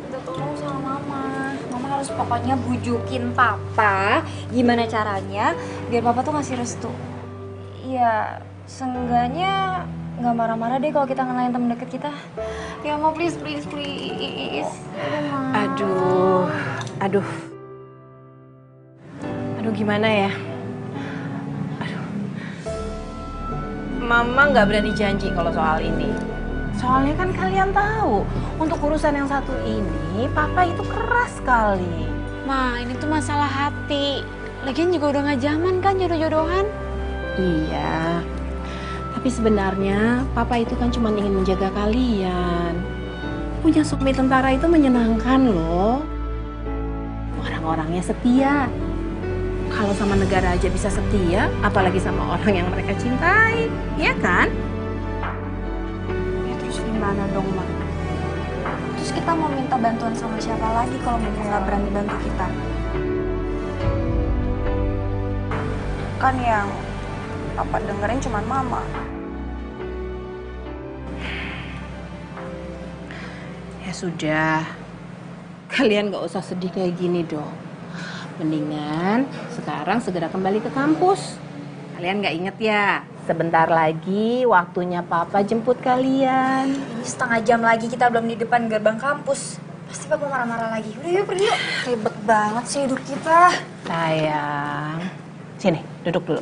minta tolong sama Mama. Mama harus pokoknya bujukin Papa gimana caranya biar Papa tuh ngasih restu. Ya, seenggaknya nggak marah-marah deh kalau kita ngenalin temen deket kita. Ya mau please. Aduh gimana ya? Mama nggak berani janji kalau soal ini. Soalnya kan kalian tahu, untuk urusan yang satu ini, Papa itu keras sekali. Ma, ini tuh masalah hati. Lagian juga udah nggak zaman kan jodoh-jodohan. Iya, tapi sebenarnya Papa itu kan cuma ingin menjaga kalian. Punya suami tentara itu menyenangkan loh. Orang-orangnya setia. Kalau sama negara aja bisa setia, apalagi sama orang yang mereka cintai, ya kan? Ya terus gimana dong, Ma? Terus kita mau minta bantuan sama siapa lagi kalau mereka nggak berani bantu kita? Kan yang Papa dengerin cuma Mama. Ya sudah, kalian gak usah sedih kayak gini dong. Mendingan sekarang segera kembali ke kampus. Kalian gak inget ya, sebentar lagi waktunya Papa jemput kalian. Ini setengah jam lagi kita belum di depan gerbang kampus. Pasti Papa marah-marah lagi. Udah yuk pergi yuk. Ribet banget sih hidup kita. Sayang, sini duduk dulu.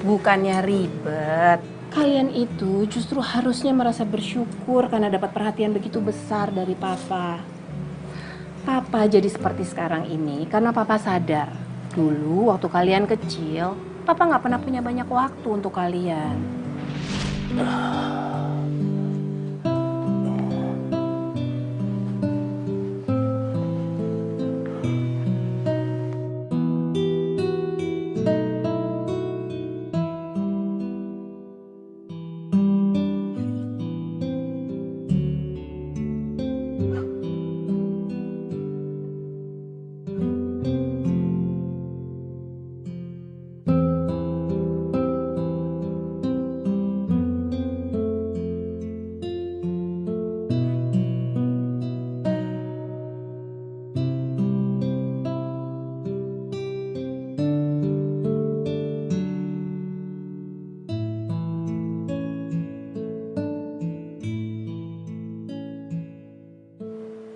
Bukannya ribet. Kalian itu justru harusnya merasa bersyukur karena dapat perhatian begitu besar dari Papa. Papa jadi seperti sekarang ini karena Papa sadar. Dulu waktu kalian kecil, Papa nggak pernah punya banyak waktu untuk kalian.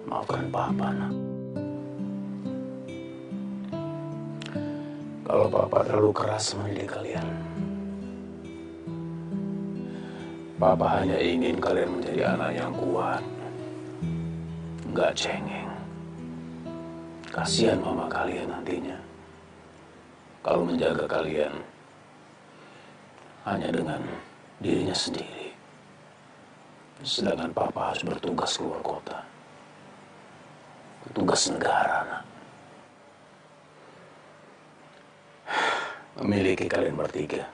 Maafkan Papa, nak. Kalau Papa terlalu keras mendidik kalian. Papa hanya ingin kalian menjadi anak yang kuat. Nggak cengeng. Kasihan mama kalian nantinya. Kalau menjaga kalian hanya dengan dirinya sendiri. Sedangkan Papa harus bertugas keluar kota. Tugas negara, nak. Memiliki kalian bertiga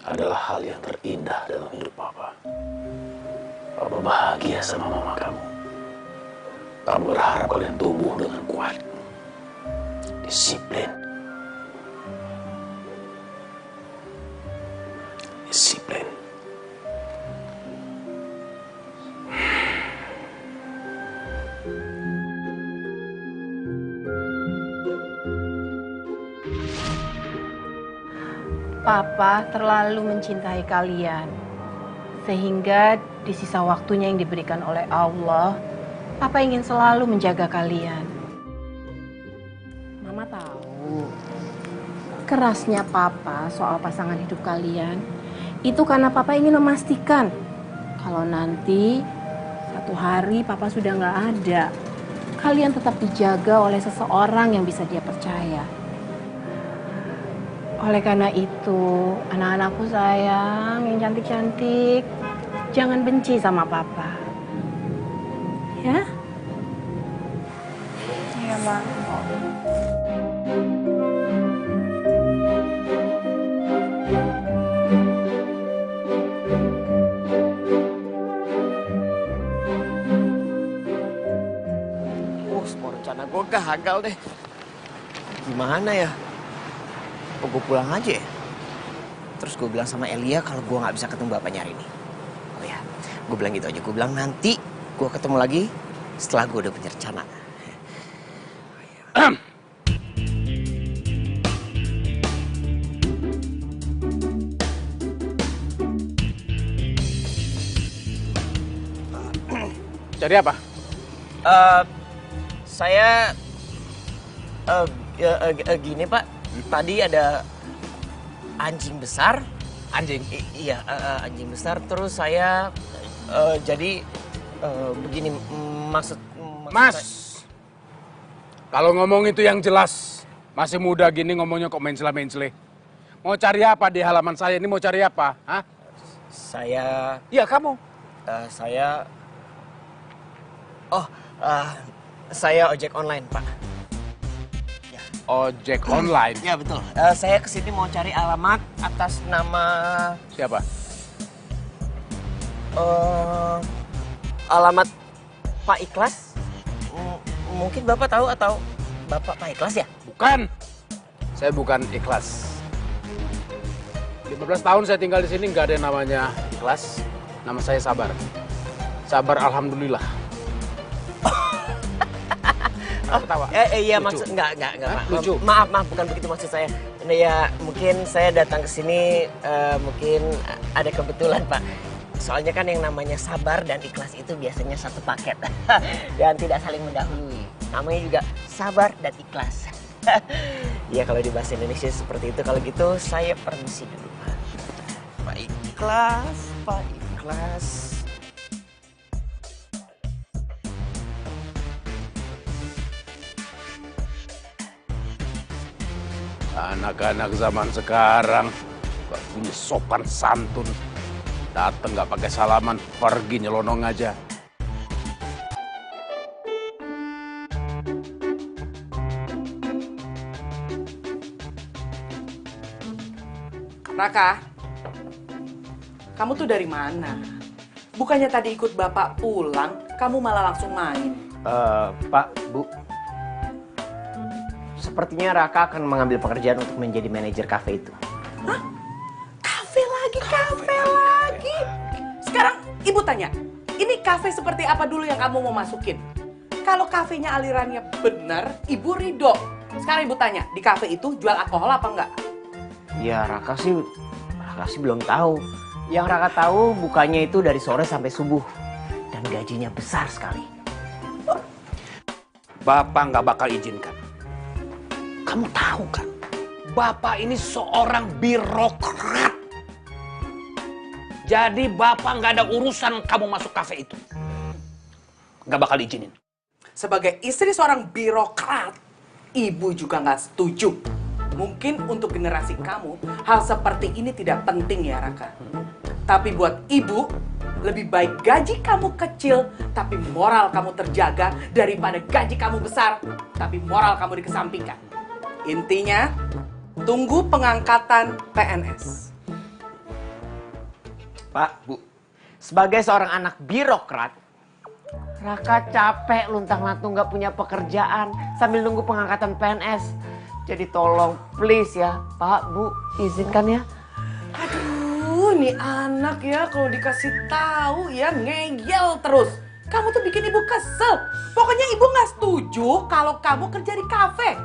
adalah hal yang terindah dalam hidup Papa. Papa bahagia sama mama kamu. Kamu berharap kalian tumbuh dengan kuat, disiplin. Disiplin. Papa terlalu mencintai kalian. Sehingga di sisa waktunya yang diberikan oleh Allah, Papa ingin selalu menjaga kalian. Mama tahu, kerasnya Papa soal pasangan hidup kalian, itu karena Papa ingin memastikan kalau nanti satu hari Papa sudah nggak ada, kalian tetap dijaga oleh seseorang yang bisa dia percaya. Oleh karena itu, anak-anakku sayang, yang cantik-cantik, jangan benci sama Papa. Ya? Iya, Ma. Semua rencana gue gagal deh. Gimana ya? Apa gue pulang aja ya? Terus gue bilang sama Elia kalau gue nggak bisa ketemu bapaknya hari ini. Oh ya, gue bilang gitu aja. Gue bilang nanti gue ketemu lagi setelah gue udah punya rencana. Jadi apa? Saya gini Pak, tadi ada anjing besar. Anjing? Iya, anjing besar. Terus saya jadi begini maksud Mas, kalau ngomong itu yang jelas. Masih muda gini ngomongnya kok mencela-mencele. Mau cari apa di halaman saya ini? Mau cari apa? Hah? Saya... Iya, kamu. Saya... saya ojek online, Pak. Ya. Ojek online? Ya, betul. Saya kesini mau cari alamat atas nama... Siapa? Alamat Pak Ikhlas. Mungkin Bapak tahu atau Bapak Pak Ikhlas ya? Bukan. Saya bukan Ikhlas. 15 tahun saya tinggal di sini nggak ada yang namanya Ikhlas. Nama saya Sabar. Sabar alhamdulillah. Ketawa. Iya, lucu. maksud enggak Pak. Lucu. Maaf, bukan begitu maksud saya. Ini ya mungkin saya datang ke sini mungkin ada kebetulan, Pak. Soalnya kan yang namanya Sabar dan Ikhlas itu biasanya satu paket dan tidak saling mendahului. Namanya juga Sabar dan Ikhlas. Ya kalau di bahasa Indonesia seperti itu. Kalau gitu saya permisi dulu, Pak. Pak Ikhlas, Pak Ikhlas. Anak-anak zaman sekarang gak punya sopan santun. Dateng gak pakai salaman, pergi nyelonong aja. Raka, kamu tuh dari mana? Bukannya tadi ikut bapak pulang, kamu malah langsung main. Pak, Bu. Sepertinya Raka akan mengambil pekerjaan untuk menjadi manajer kafe itu. Hah? Kafe lagi. Sekarang ibu tanya, ini kafe seperti apa dulu yang kamu mau masukin? Kalau kafenya alirannya benar, ibu ridho. Sekarang ibu tanya, di kafe itu jual alkohol apa enggak? Ya Raka sih belum tahu. Yang Raka tahu bukanya itu dari sore sampai subuh. Dan gajinya besar sekali. Bapak nggak bakal izinkan. Kamu tahu kan, Bapak ini seorang birokrat. Jadi Bapak nggak ada urusan kamu masuk kafe itu. Nggak bakal izinin. Sebagai istri seorang birokrat, ibu juga nggak setuju. Mungkin untuk generasi kamu, hal seperti ini tidak penting ya Raka. Tapi buat ibu, lebih baik gaji kamu kecil, tapi moral kamu terjaga, daripada gaji kamu besar, tapi moral kamu dikesampingkan. Intinya, tunggu pengangkatan PNS. Pak, Bu, sebagai seorang anak birokrat, Raka capek luntang-lantung gak punya pekerjaan sambil nunggu pengangkatan PNS. Jadi tolong please ya, Pak, Bu, izinkan ya. Aduh, nih anak ya kalau dikasih tahu ya ngeyel terus. Kamu tuh bikin ibu kesel. Pokoknya ibu nggak setuju kalau kamu kerja di kafe.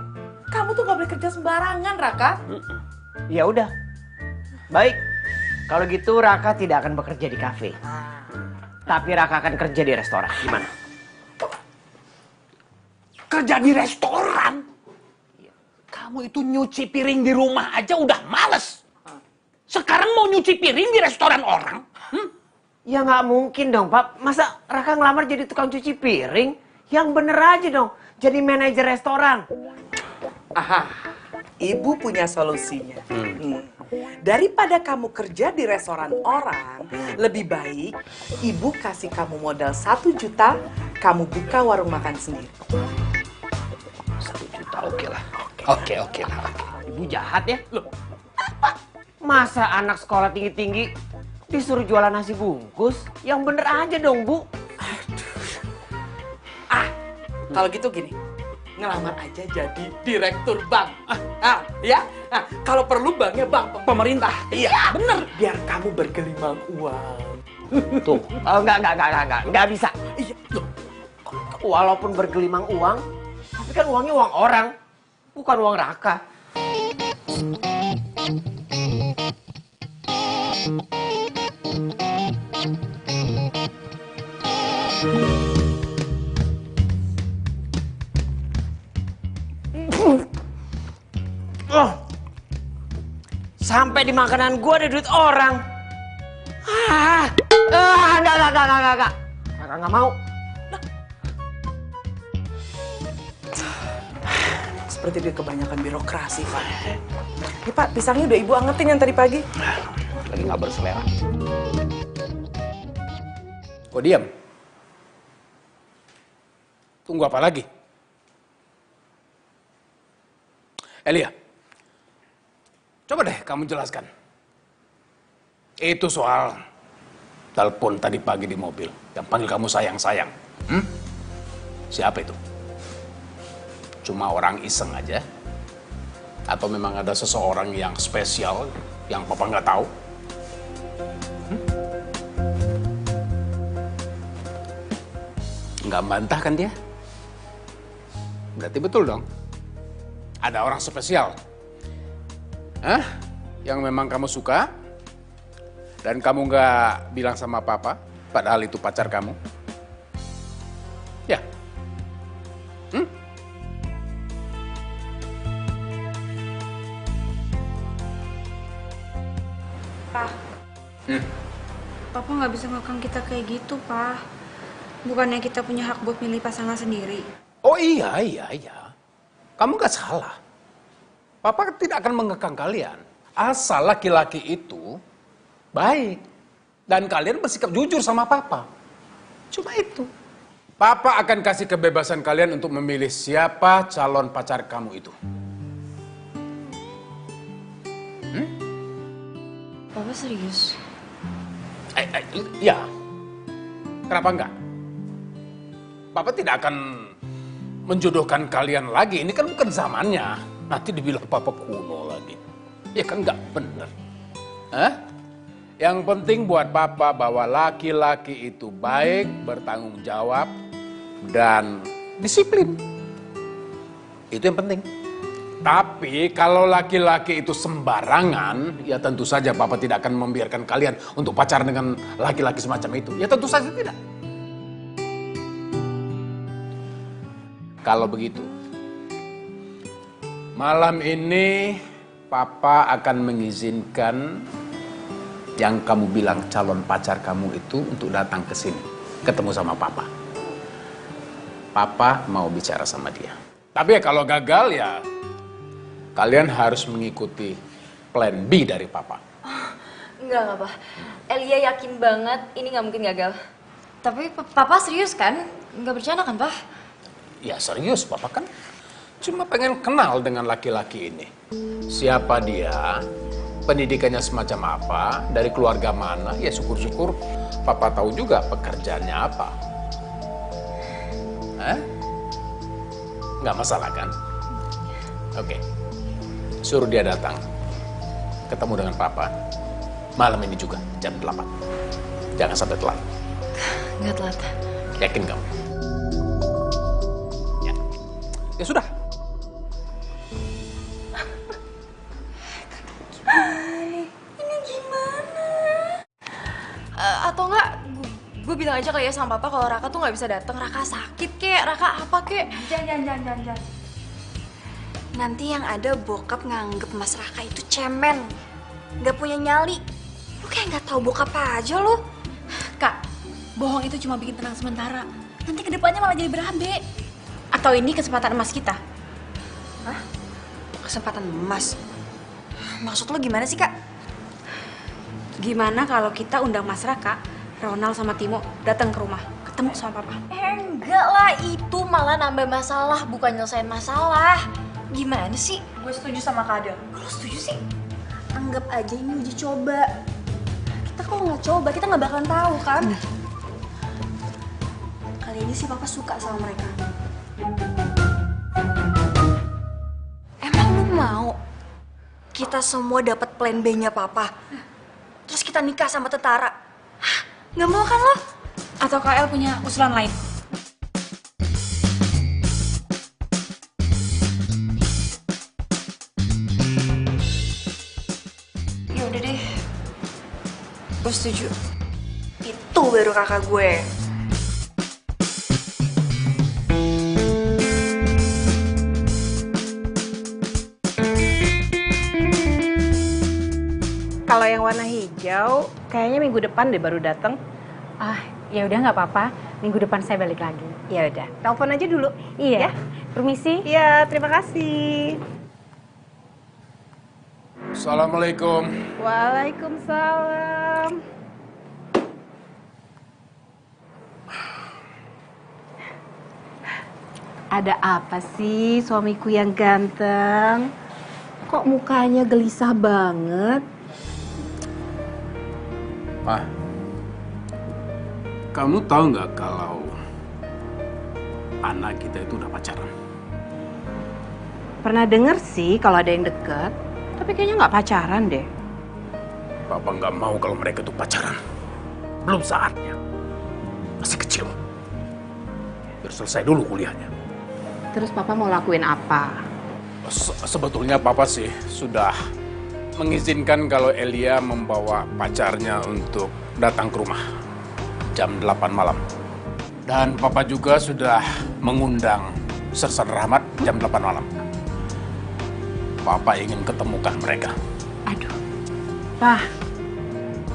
Kamu tuh nggak boleh kerja sembarangan, Raka. Ya udah, Baik, kalau gitu Raka tidak akan bekerja di kafe. Tapi Raka akan kerja di restoran. Gimana? Kerja di restoran? Kamu itu nyuci piring di rumah aja udah males. Sekarang mau nyuci piring di restoran orang? Ya nggak mungkin dong, Pak. Masa Raka ngelamar jadi tukang cuci piring? Yang bener aja dong, jadi manajer restoran. Aha, Ibu punya solusinya. Daripada kamu kerja di restoran orang, lebih baik Ibu kasih kamu modal 1 juta, kamu buka warung makan sendiri. 1 juta, oke lah. Oke lah. Ibu jahat ya? Loh, apa? Masa anak sekolah tinggi-tinggi disuruh jualan nasi bungkus? Yang bener aja dong, Bu. Kalau gitu gini, ngelamar aja jadi direktur bank. Ya. Nah, kalau perlu banknya bank pemerintah. Iya, bener. Biar kamu bergelimang uang. Tuh, nggak bisa. Iya, loh. Walaupun bergelimang uang, tapi kan uangnya uang orang, bukan uang Raka. Sampai di makanan gua ada duit orang. Enggak. Raka nggak mau. Seperti dia kebanyakan birokrasi, Pak. Ini Pak, pisangnya udah Ibu angetin yang tadi pagi. Lagi nggak berselera. Kok diam? Tunggu apa lagi? Elia, coba deh kamu jelaskan. Itu soal telepon tadi pagi di mobil yang panggil kamu sayang-sayang. Siapa itu? Cuma orang iseng aja? Atau memang ada seseorang yang spesial yang papa nggak tahu? Nggak bantah kan dia? Berarti betul dong. Ada orang spesial. Yang memang kamu suka dan kamu nggak bilang sama papa, padahal itu pacar kamu. Ya. Pak. Papa nggak bisa ngekang kita kayak gitu, Pak. Bukannya kita punya hak buat milih pasangan sendiri. Oh iya. Kamu nggak salah. Papa tidak akan mengekang kalian. Asal laki-laki itu baik. Dan kalian bersikap jujur sama papa. Cuma itu. Papa akan kasih kebebasan kalian untuk memilih siapa calon pacar kamu itu. Papa serius? Ya. Kenapa enggak? Papa tidak akan menjodohkan kalian lagi. Ini kan bukan zamannya. Nanti dibilang papa kuno lagi. Ya kan nggak bener. Yang penting buat papa bahwa laki-laki itu baik, bertanggung jawab, dan disiplin. Itu yang penting. Tapi kalau laki-laki itu sembarangan, ya tentu saja papa tidak akan membiarkan kalian untuk pacaran dengan laki-laki semacam itu. Ya tentu saja tidak. Kalau begitu, malam ini papa akan mengizinkan yang kamu bilang calon pacar kamu itu untuk datang ke sini, ketemu sama papa. Papa mau bicara sama dia. Tapi ya kalau gagal ya kalian harus mengikuti plan B dari papa. Enggak, Pak. Elia yakin banget ini nggak mungkin gagal. Tapi Papa serius kan? Nggak bercanda kan, Pak? Ya serius, papa kan cuma pengen kenal dengan laki-laki ini. Siapa dia, pendidikannya semacam apa, dari keluarga mana, ya syukur-syukur papa tahu juga pekerjaannya apa. Nggak masalah kan? Oke. Suruh dia datang, ketemu dengan papa, malam ini juga, jam 8. Jangan sampai telat. Nggak telat. Yakin kamu? Ya sudah. Ini Atau enggak, gue bilang aja kali ya sama papa kalau Raka tuh nggak bisa datang. Raka sakit kek, Raka apa kek? Jangan. Nanti yang ada bokap nganggep Mas Raka itu cemen, nggak punya nyali. Lu kayak nggak tahu bokap aja lu. Kak, bohong itu cuma bikin tenang sementara. Nanti kedepannya malah jadi berabe. Atau ini kesempatan emas kita? Hah? Kesempatan emas? Maksud lo gimana sih, Kak? Gimana kalau kita undang Mas Raka, Ronald sama Timo datang ke rumah, ketemu sama papa? Enggak lah, itu malah nambah masalah, bukan nyelesain masalah. Gimana sih? Gue setuju sama Kak Adel. Lo setuju sih? Anggap aja ini uji coba. Kita kalau nggak coba, kita nggak bakalan tahu kan? Kali ini sih papa suka sama mereka. Emang lu mau kita semua dapat plan B-nya papa? Terus kita nikah sama tentara? Hah? Nggak mau kan lo? Atau KL punya usulan lain? Ya udah deh, gue setuju. Itu baru kakak gue. Kalau yang warna hijau, kayaknya minggu depan deh baru datang. Ah, ya udah nggak apa-apa. Minggu depan saya balik lagi. Ya udah, telepon aja dulu. Iya. Ya? Permisi. Iya, terima kasih. Assalamualaikum. Waalaikumsalam. Ada apa sih suamiku yang ganteng? Kok mukanya gelisah banget? Ma, kamu tahu nggak kalau anak kita itu udah pacaran? Pernah denger sih kalau ada yang deket, tapi kayaknya nggak pacaran deh. Papa nggak mau kalau mereka tuh pacaran. Belum saatnya. Masih kecil. Biar selesai dulu kuliahnya. Terus papa mau lakuin apa? Sebetulnya papa sih sudah mengizinkan kalau Elia membawa pacarnya untuk datang ke rumah jam 8 malam. Dan papa juga sudah mengundang Sersan Rahmat jam 8 malam. Papa ingin ketemukan mereka. Aduh, Pak,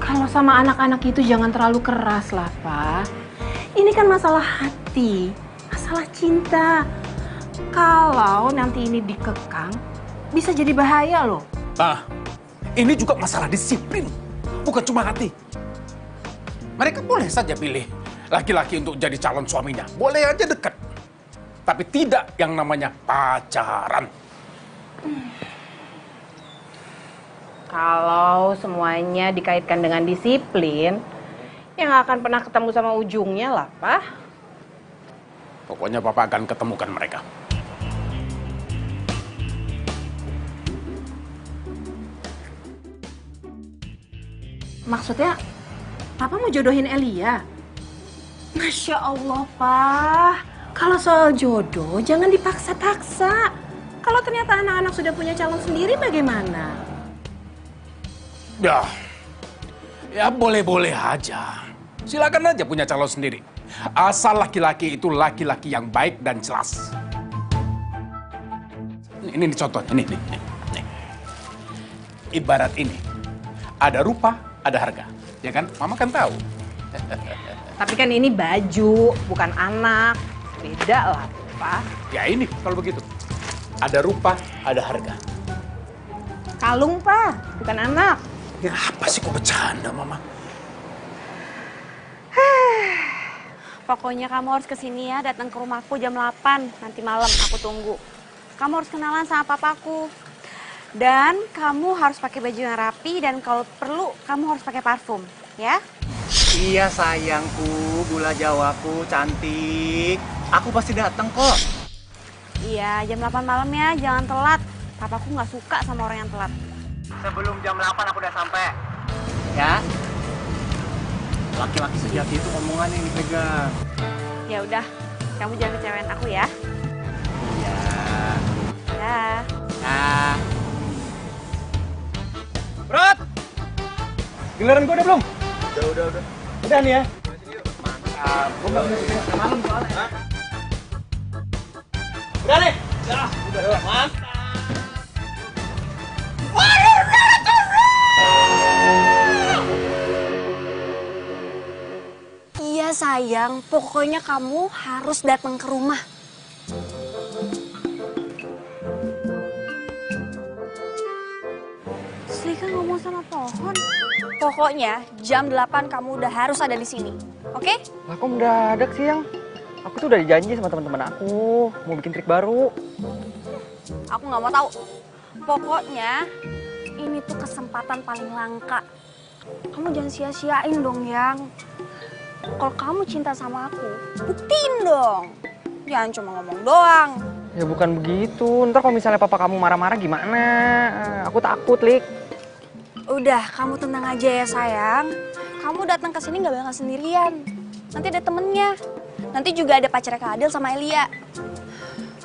kalau sama anak-anak itu jangan terlalu keras lah, Pak. Ini kan masalah hati, masalah cinta. Kalau nanti ini dikekang, bisa jadi bahaya loh. Ah, ini juga masalah disiplin, bukan cuma hati. Mereka boleh saja pilih laki-laki untuk jadi calon suaminya. Boleh aja dekat. Tapi tidak yang namanya pacaran. Kalau semuanya dikaitkan dengan disiplin, ya nggak akan pernah ketemu sama ujungnya lah, Pak. Pokoknya Papa akan ketemukan mereka. Maksudnya, Papa mau jodohin Elia? Masya Allah, Pak. Kalau soal jodoh, jangan dipaksa-paksa. Kalau ternyata anak-anak sudah punya calon sendiri, bagaimana? Ya boleh-boleh aja. Silakan aja punya calon sendiri. Asal laki-laki itu laki-laki yang baik dan jelas. Ini contohnya, nih. Ibarat ini, ada rupa, ada harga. Ya kan? Mama kan tahu. Tapi kan ini baju, bukan anak. Beda lah, Pak. Ya ini, kalau begitu. Ada rupa, ada harga. Kalung, Pak. Bukan anak. Ya apa sih kok bercanda, Mama? Pokoknya kamu harus kesini ya, datang ke rumahku jam 8. Nanti malam aku tunggu. Kamu harus kenalan sama papaku. Dan kamu harus pakai baju yang rapi dan kalau perlu kamu harus pakai parfum, ya? Iya sayangku, gula jawaku, cantik. Aku pasti datang kok. Iya, jam 8 malam ya, jangan telat. Papaku nggak suka sama orang yang telat. Sebelum jam 8 aku udah sampai. Ya. Laki-laki sejati itu omongannya yang dipegang. Ya udah, kamu jangan kecewain aku ya. Iya. Ya. Nah. Brat! Giliran gue udah belum? Udah. Udah nih ya. Udah nih. Udah. Mantap. Iya sayang, pokoknya kamu harus datang ke rumah. Selika ngomong sama pohon. Pokoknya jam 8 kamu udah harus ada di sini, oke? Lah kok mendadak sih yang? Aku tuh udah dijanji sama teman-teman aku mau bikin trik baru. Aku nggak mau tahu. Pokoknya ini tuh kesempatan paling langka. Kamu jangan sia-siain dong, Yang. Kalau kamu cinta sama aku, buktiin dong. Jangan cuma ngomong doang. Ya bukan begitu. Ntar kalau misalnya papa kamu marah-marah gimana? Aku takut, Lik. Udah, kamu tenang aja ya sayang. Kamu datang ke sini nggak bakal sendirian. Nanti ada temennya. Nanti juga ada pacarnya Kak Adel sama Elia.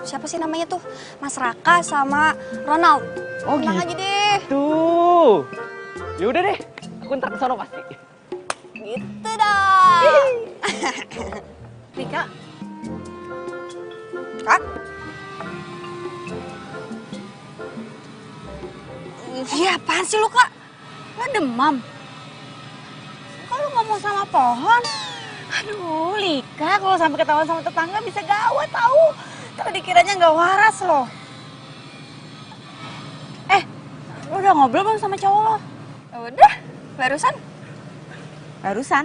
Siapa sih namanya tuh? Mas Raka sama Ronald. Oh tenang aja deh. Tuh. Yaudah deh. Aku ntar kesana pasti. Gitu dong. Rika. Kak? Iya, apaan sih lu, Kak? Lo demam? Kok lu ngomong sama pohon? Aduh, Lika, kalau sampai ketahuan sama tetangga bisa gawat tahu. Tapi dikiranya nggak waras loh. Lu udah ngobrol belum sama cowok lo? Udah, barusan. Barusan?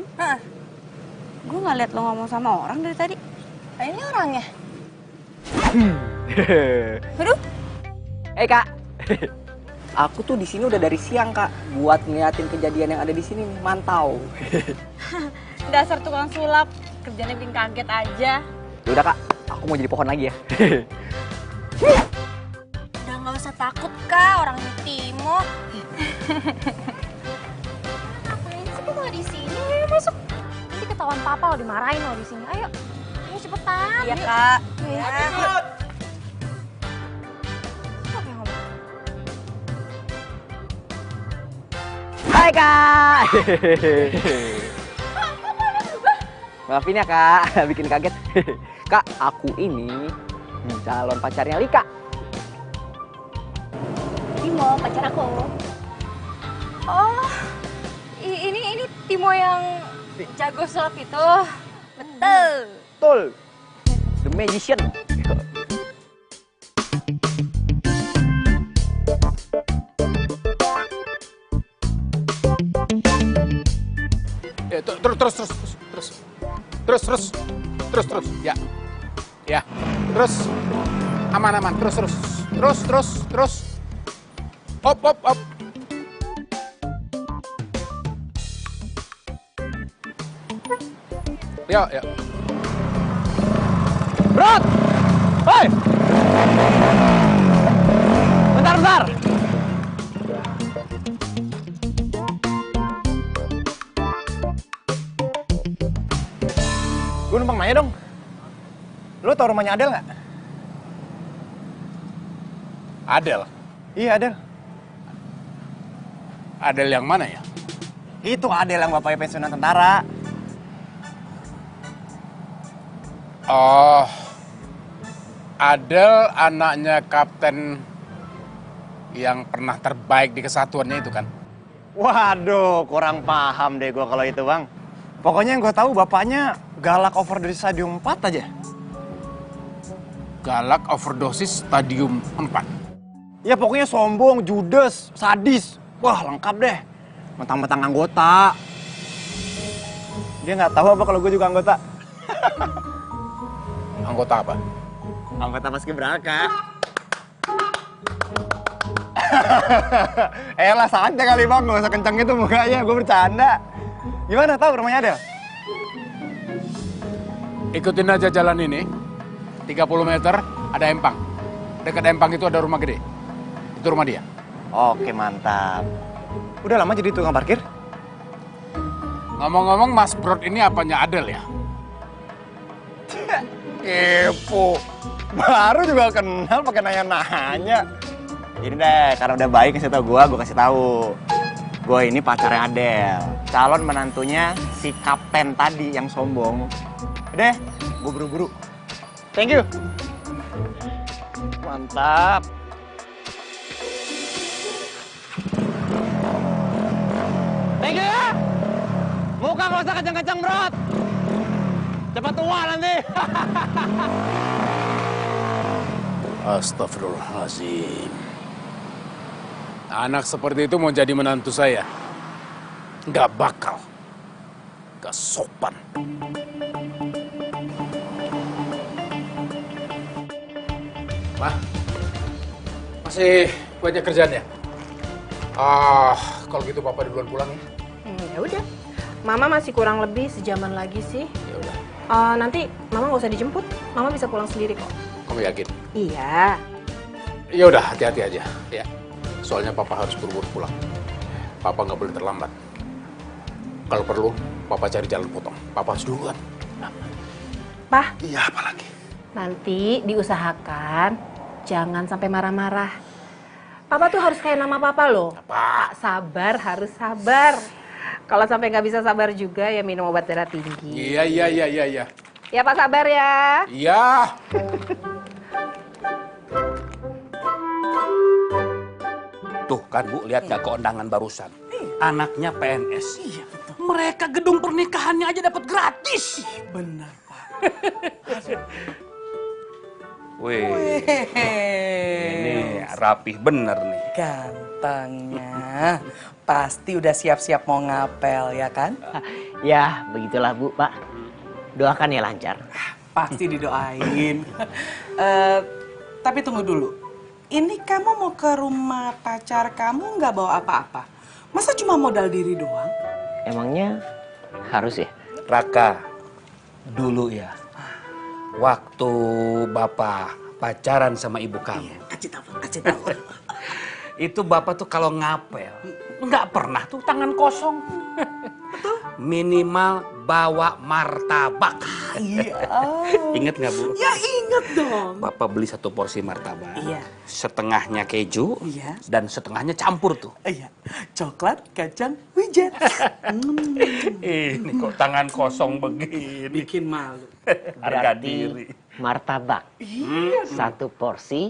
Gue nggak lihat lo ngomong sama orang dari tadi. Nah, ini orangnya. Aduh. Kak. Aku tuh di sini udah dari siang, Kak, buat ngeliatin kejadian yang ada di sini nih, mantau. Dasar tukang sulap, kerjanya bikin kaget aja. Yaudah, Kak, aku mau jadi pohon lagi ya. Udah nggak usah takut, Kak, orang ini Timo. Ngapain sih kok nggak di sini? Ayo masuk. Nanti ketahuan papa lo dimarahin lo di sini. Ayo, ayo cepetan. Iya, Yuk. Kak. Iya. Hai, Kak. Maafin ya, Kak, bikin kaget. Kak, aku ini calon pacarnya Lika. Timo, pacar aku. Oh, ini Timo yang jago sulap itu. Betul. Betul. The Magician. Terus. Ya. Terus. Aman. Terus. Op. Ya. Bro! Hei! Bentar. Gue numpang nanya dong. Lo tau rumahnya Adel nggak? Adel. Iya, Adel. Adel yang mana ya? Itu Adel yang bapaknya pensiunan tentara. Oh, Adel anaknya kapten yang pernah terbaik di kesatuannya itu kan? Waduh, kurang paham deh gue kalau itu, Bang. Pokoknya yang gue tahu bapaknya galak overdosis stadium 4 aja. Galak overdosis stadium 4? Ya pokoknya sombong, judes, sadis. Wah, lengkap deh. Mentang-mentang anggota. Dia nggak tahu apa kalau gue juga anggota. Anggota apa? Anggota Paskibraka. Elah, santai kali Bang, gak usah kenceng itu mukanya, gue bercanda. Gimana, tahu rumahnya Adel? Ikutin aja jalan ini, 30 meter ada empang. Dekat empang itu ada rumah gede. Itu rumah dia. Oke, mantap. Udah lama jadi tukang parkir? Ngomong-ngomong, Mas Brod ini apanya Adel ya? Kepo. Baru juga kenal pakai nanya-nanya. Ini deh, karena udah baik kasih tau gue kasih tahu. Gue ini pacarnya Adel. calon menantunya si kapten tadi yang sombong. Udah, gue buru-buru. Thank you. Mantap. Thank you ya. Muka gak usah kenceng-kenceng, bro. Cepat tua nanti. Astagfirullahaladzim. Anak seperti itu mau jadi menantu saya? Nggak bakal. Nggak sopan. Mah, masih banyak kerjaan ya? Kalau gitu Papa duluan pulang ya? Ya udah. Mama masih kurang lebih sejaman lagi sih. Ya udah. Nanti Mama nggak usah dijemput. Mama bisa pulang sendiri kok. Kamu yakin? Iya. Ya udah, hati-hati aja ya. Soalnya Papa harus buru-buru pulang. Papa nggak boleh terlambat. Kalau perlu, Papa cari jalan potong. Papa harus duluan. Pak. Iya, apa lagi? Nanti diusahakan jangan sampai marah-marah. Papa tuh harus kayak nama Papa loh. Pak sabar, harus sabar. Kalau sampai nggak bisa sabar juga ya minum obat darah tinggi. Iya. Ya Pak sabar ya. Iya. Tuh kan Bu, lihat gak keundangan barusan? Anaknya PNS. Iya betul. Mereka gedung pernikahannya aja dapat gratis. Benar Pak. Wih, ini rapih bener nih. Gantengnya. Pasti udah siap-siap mau ngapel ya kan? Ya, begitulah Bu, Pak. Doakan ya lancar. Pasti didoain. Tapi tunggu dulu. Ini kamu mau ke rumah pacar kamu nggak bawa apa-apa? Masa cuma modal diri doang? Emangnya harus ya? Raka, dulu ya, waktu Bapak pacaran sama ibu kamu. Kasih tahu. Itu Bapak tuh kalau ngapel, nggak pernah tuh tangan kosong. Minimal bawa martabak. Iya. Ingat nggak Bu? Ya inget dong. Bapak beli 1 porsi martabak. Iya. Setengahnya keju. Iya. Dan setengahnya campur tuh. Iya. Coklat, kacang, wijen. Ini kok tangan kosong begini. Bikin malu. Harga diri. Martabak. 1 porsi,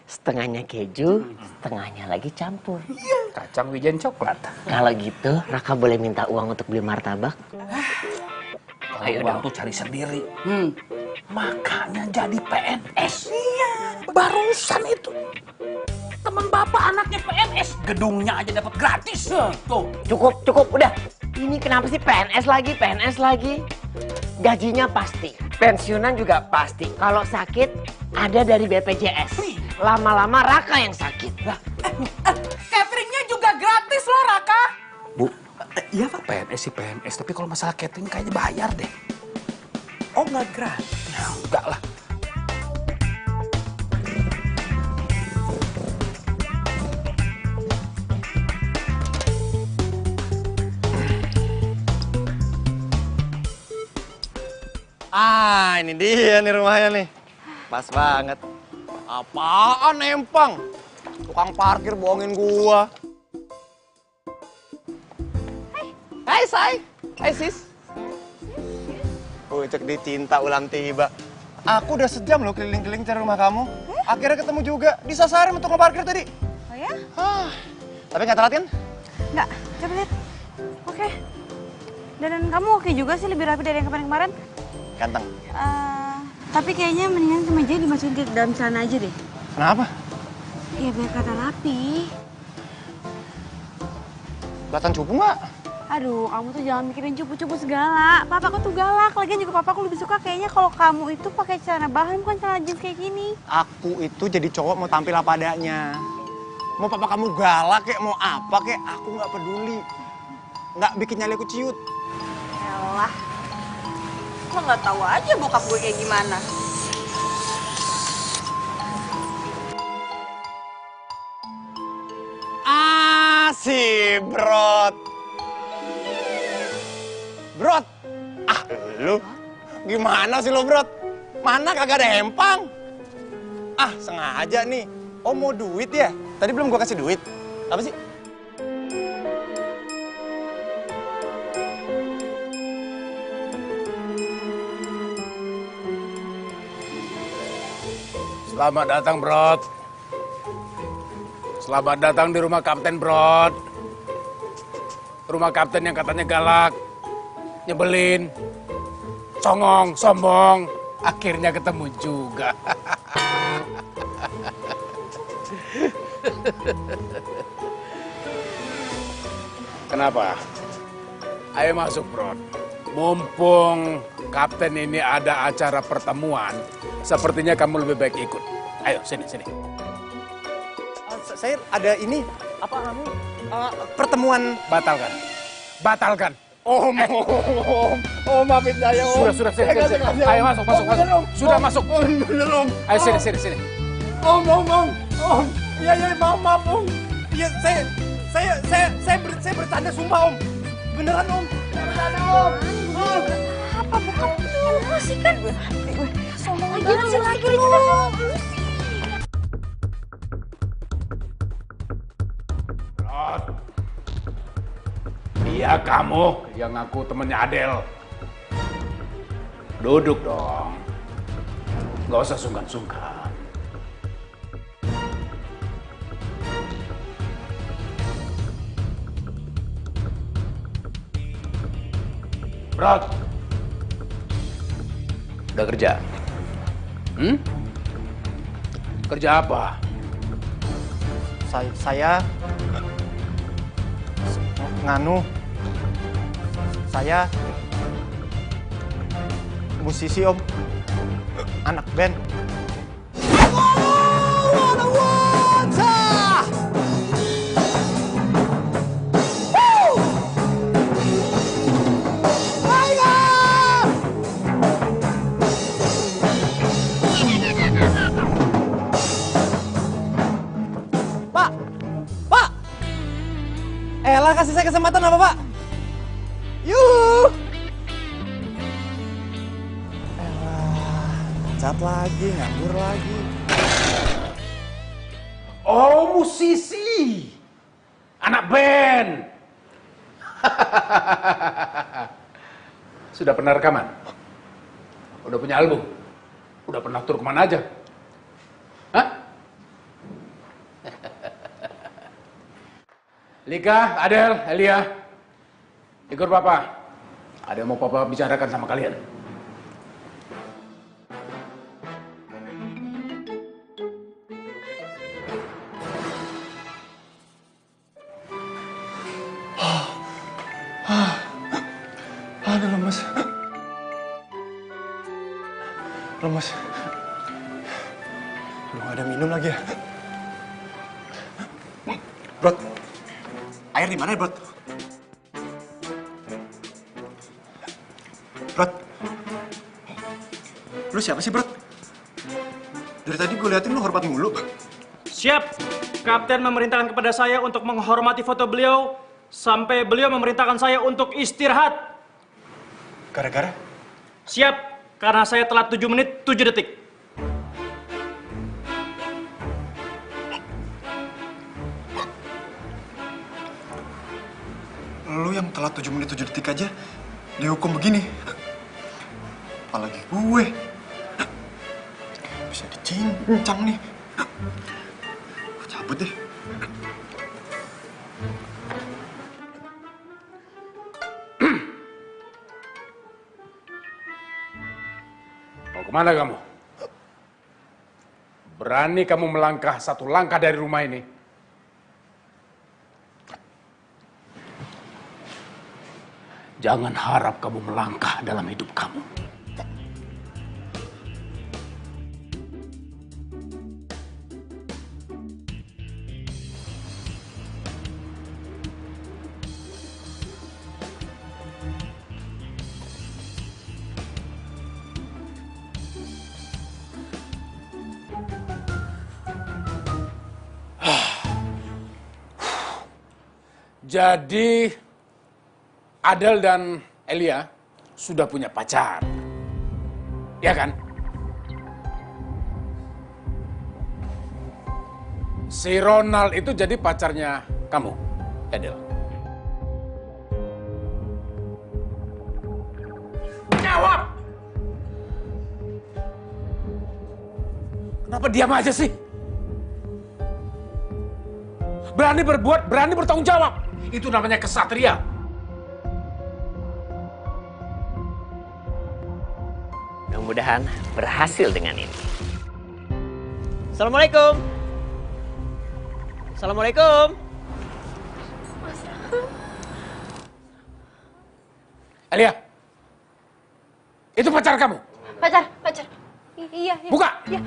setengahnya keju, setengahnya lagi campur. Kacang wijen coklat. Kalau gitu, Raka boleh minta uang untuk beli martabak? Ayo uang tuh cari sendiri. Makanya jadi PNS. Iya. Barusan itu. Teman Bapak anaknya PNS. Gedungnya aja dapat gratis. Tuh. Cukup, udah. Ini kenapa sih PNS lagi? Gajinya pasti. Pensiunan juga pasti. Kalau sakit, ada dari BPJS. Lama-lama Raka yang sakit. Cateringnya juga gratis loh, Raka. Bu, iya Pak. PNS sih PNS, tapi kalau masalah catering kayaknya bayar deh. Oh, nggak gratis? Enggak lah. Ini dia nih rumahnya nih. Pas banget. Apaan Empang? Tukang parkir bohongin gua. Hai Say. Hai Sis. Cek dicinta ulang tiba. Aku udah sejam loh keliling-keliling cari rumah kamu. Akhirnya ketemu juga. Disasarin untuk ngeparkir tadi. Oh ya? Tapi nggak telat kan? Nggak, coba lihat. Oke. Dan kamu oke juga sih, lebih rapi dari yang kemarin-kemarin. Ganteng. Tapi kayaknya mendingan kemeja dimasukin ke dalam celana aja deh. Kenapa? Ya biar kata rapi. Kelihatan cupu nggak? Aduh, kamu tuh jangan mikirin cupu-cupu segala. Papaku tuh galak. Lagian juga papaku lebih suka kayaknya kalau kamu itu pakai celana bahan bukan celana jeans kayak gini. Aku itu jadi cowok mau tampil apa adanya. Mau papa kamu galak kek, mau apa kek, aku nggak peduli. Nggak bikin nyali aku ciut. Elah. Lo nggak tahu aja bokap gue kayak gimana. Si Brot. Brot. Lu gimana sih lo, Brot? Mana kagak ada empang? Sengaja nih. Oh, mau duit ya? Tadi belum gua kasih duit. Apa sih? Selamat datang, Brod. Selamat datang di rumah Kapten, Brod. Rumah Kapten yang katanya galak, nyebelin, songong, sombong. Akhirnya ketemu juga. Kenapa? Ayo masuk, Brod. Mumpung Kapten ini ada acara pertemuan, sepertinya kamu lebih baik ikut. Ayo, sini, sini. Saya ada ini, pertemuan. Batalkan. Batalkan. Om, maafin saya, Om. Sudah, sini. Ayo masuk. Sudah masuk. Bener, Om. Ayo, sini. Om. Iya, maaf, Om. Iya, saya bercanda sumpah, Om. Beneran, Om. Bercanda, Om. Apa bukan lu sih kan? Sombong banget sih lagi lu. Iya, kamu yang ngaku temennya Adel. Duduk dong. Nggak usah sungkan-sungkan. Brod, udah kerja? Kerja apa? Saya nganu. Saya musisi, Om. Anak band. Pak! Elah, kasih saya kesempatan apa, Pak? Yuh! Elah, cat lagi, nganggur lagi. Oh, musisi. Anak band. Sudah pernah rekaman? Udah punya album? Udah pernah tur kemana aja? Hah? Lika, Adel, Elia, ikut Papa. Ada yang mau Papa bicarakan sama kalian. Aduh, lemes. Lemes. Belum ada minum lagi ya. Brod, air di mana ya, Brod? Brod, lu siapa sih, Brod? Dari tadi gue liatin lu hormat mulu. Siap. Kapten memerintahkan kepada saya untuk menghormati foto beliau sampai beliau memerintahkan saya untuk istirahat. Gara-gara? Siap, karena saya telat 7 menit 7 detik. Lu yang telat 7 menit 7 detik aja dihukum begini. Apalagi gue. Bisa dicincang nih. Gue cabut deh. Mau kemana kamu? Berani kamu melangkah satu langkah dari rumah ini? Jangan harap kamu melangkah dalam hidup kamu. Jadi Adel dan Elia sudah punya pacar, ya kan? Si Ronald itu jadi pacarnya kamu, Adel. Jawab! Apa diam aja sih? Berani berbuat, berani bertanggung jawab. Itu namanya kesatria. Mudah-mudahan berhasil dengan ini. Assalamualaikum. Assalamualaikum. Elia, itu pacar kamu? Pacar. Iya. Buka. Iya.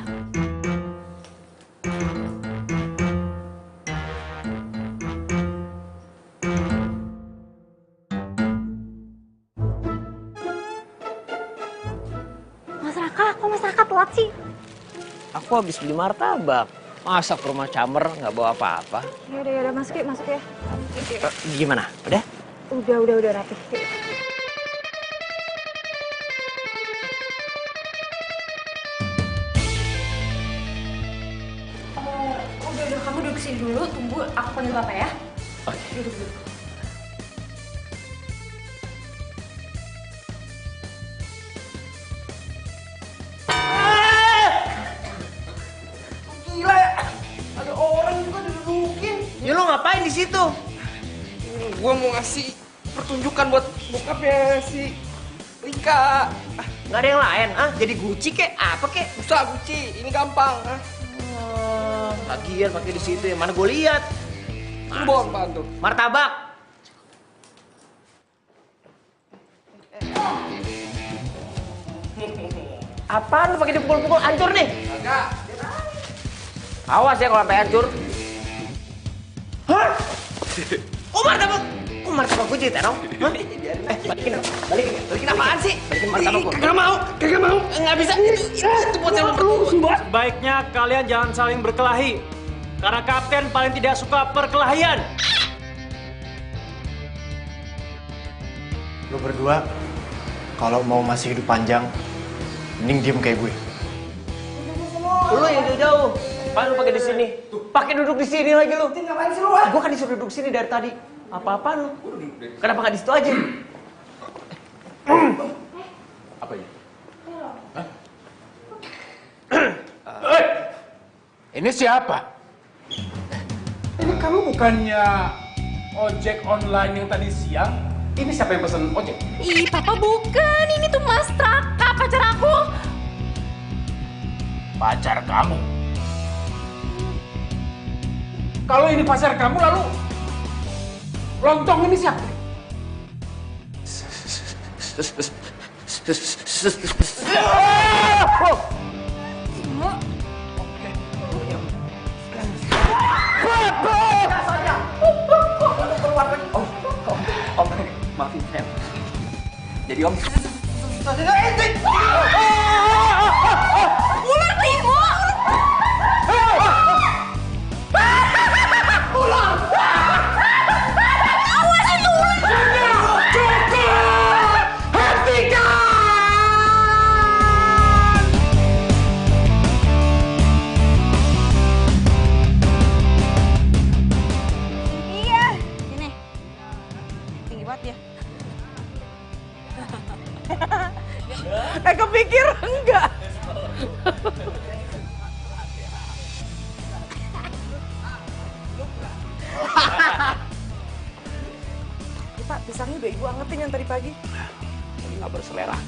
Mas Raka, kok Mas Raka telat sih? Aku habis beli martabak. Masa ke rumah Camer nggak bawa apa-apa? Yaudah, masuk ya. Gimana? Udah? Udah rapi. Yuk. Udah, kamu duduk sini dulu, tunggu aku panggil Bapak ya. Oke. Duduk. Gila ya, ada orang juga didudukin. Ya lo ngapain di situ? Gue mau ngasih pertunjukan buat bokapnya si Rika. Gak ada yang lain, ah? Jadi Gucci kek? Apa kek? Bisa Gucci, ini gampang. Lagian pakai di situ ya, mana gue lihat. Bohong bantu. Martabak. Apaan lu pakai dipukul-pukul? Hancur nih. Agak. Awas ya kalau sampai hancur. Hah? Oh martabak. Oh martabak gue jadi terong. Balikin apaan sih? Balikin martabak gue. Kagak mau. Nggak bisa. Itu buat yang Sebaiknya kalian jangan saling berkelahi. Karena kapten paling tidak suka perkelahian. Lo berdua, kalau mau masih hidup panjang, mending diem kayak gue. Lu yang jauh-jauh. Apaan lu pakai di sini? Pakai duduk di sini lagi lu. Ngapain sih lu? Gua kan disuruh duduk sini dari tadi. Apa-apaan lu? Kenapa nggak di situ aja? Apa ini? Ini siapa? Ini kamu bukannya ojek online yang tadi siang? Ini siapa yang pesen ojek? Ih, Papa bukan. Ini tuh Mas Raka, pacar aku. Pacar kamu? Kalau ini pacar kamu, lalu lontong ini siapa? Om, maafin saya. Jadi Om. Ular Timo! Ular! Awas itu ularnya! Cukup! Hentikan! Iya. Sini. Tinggi banget dia. Kepikir enggak? Pak, pisangnya udah ibu angetin yang tadi pagi. Nggak berselera.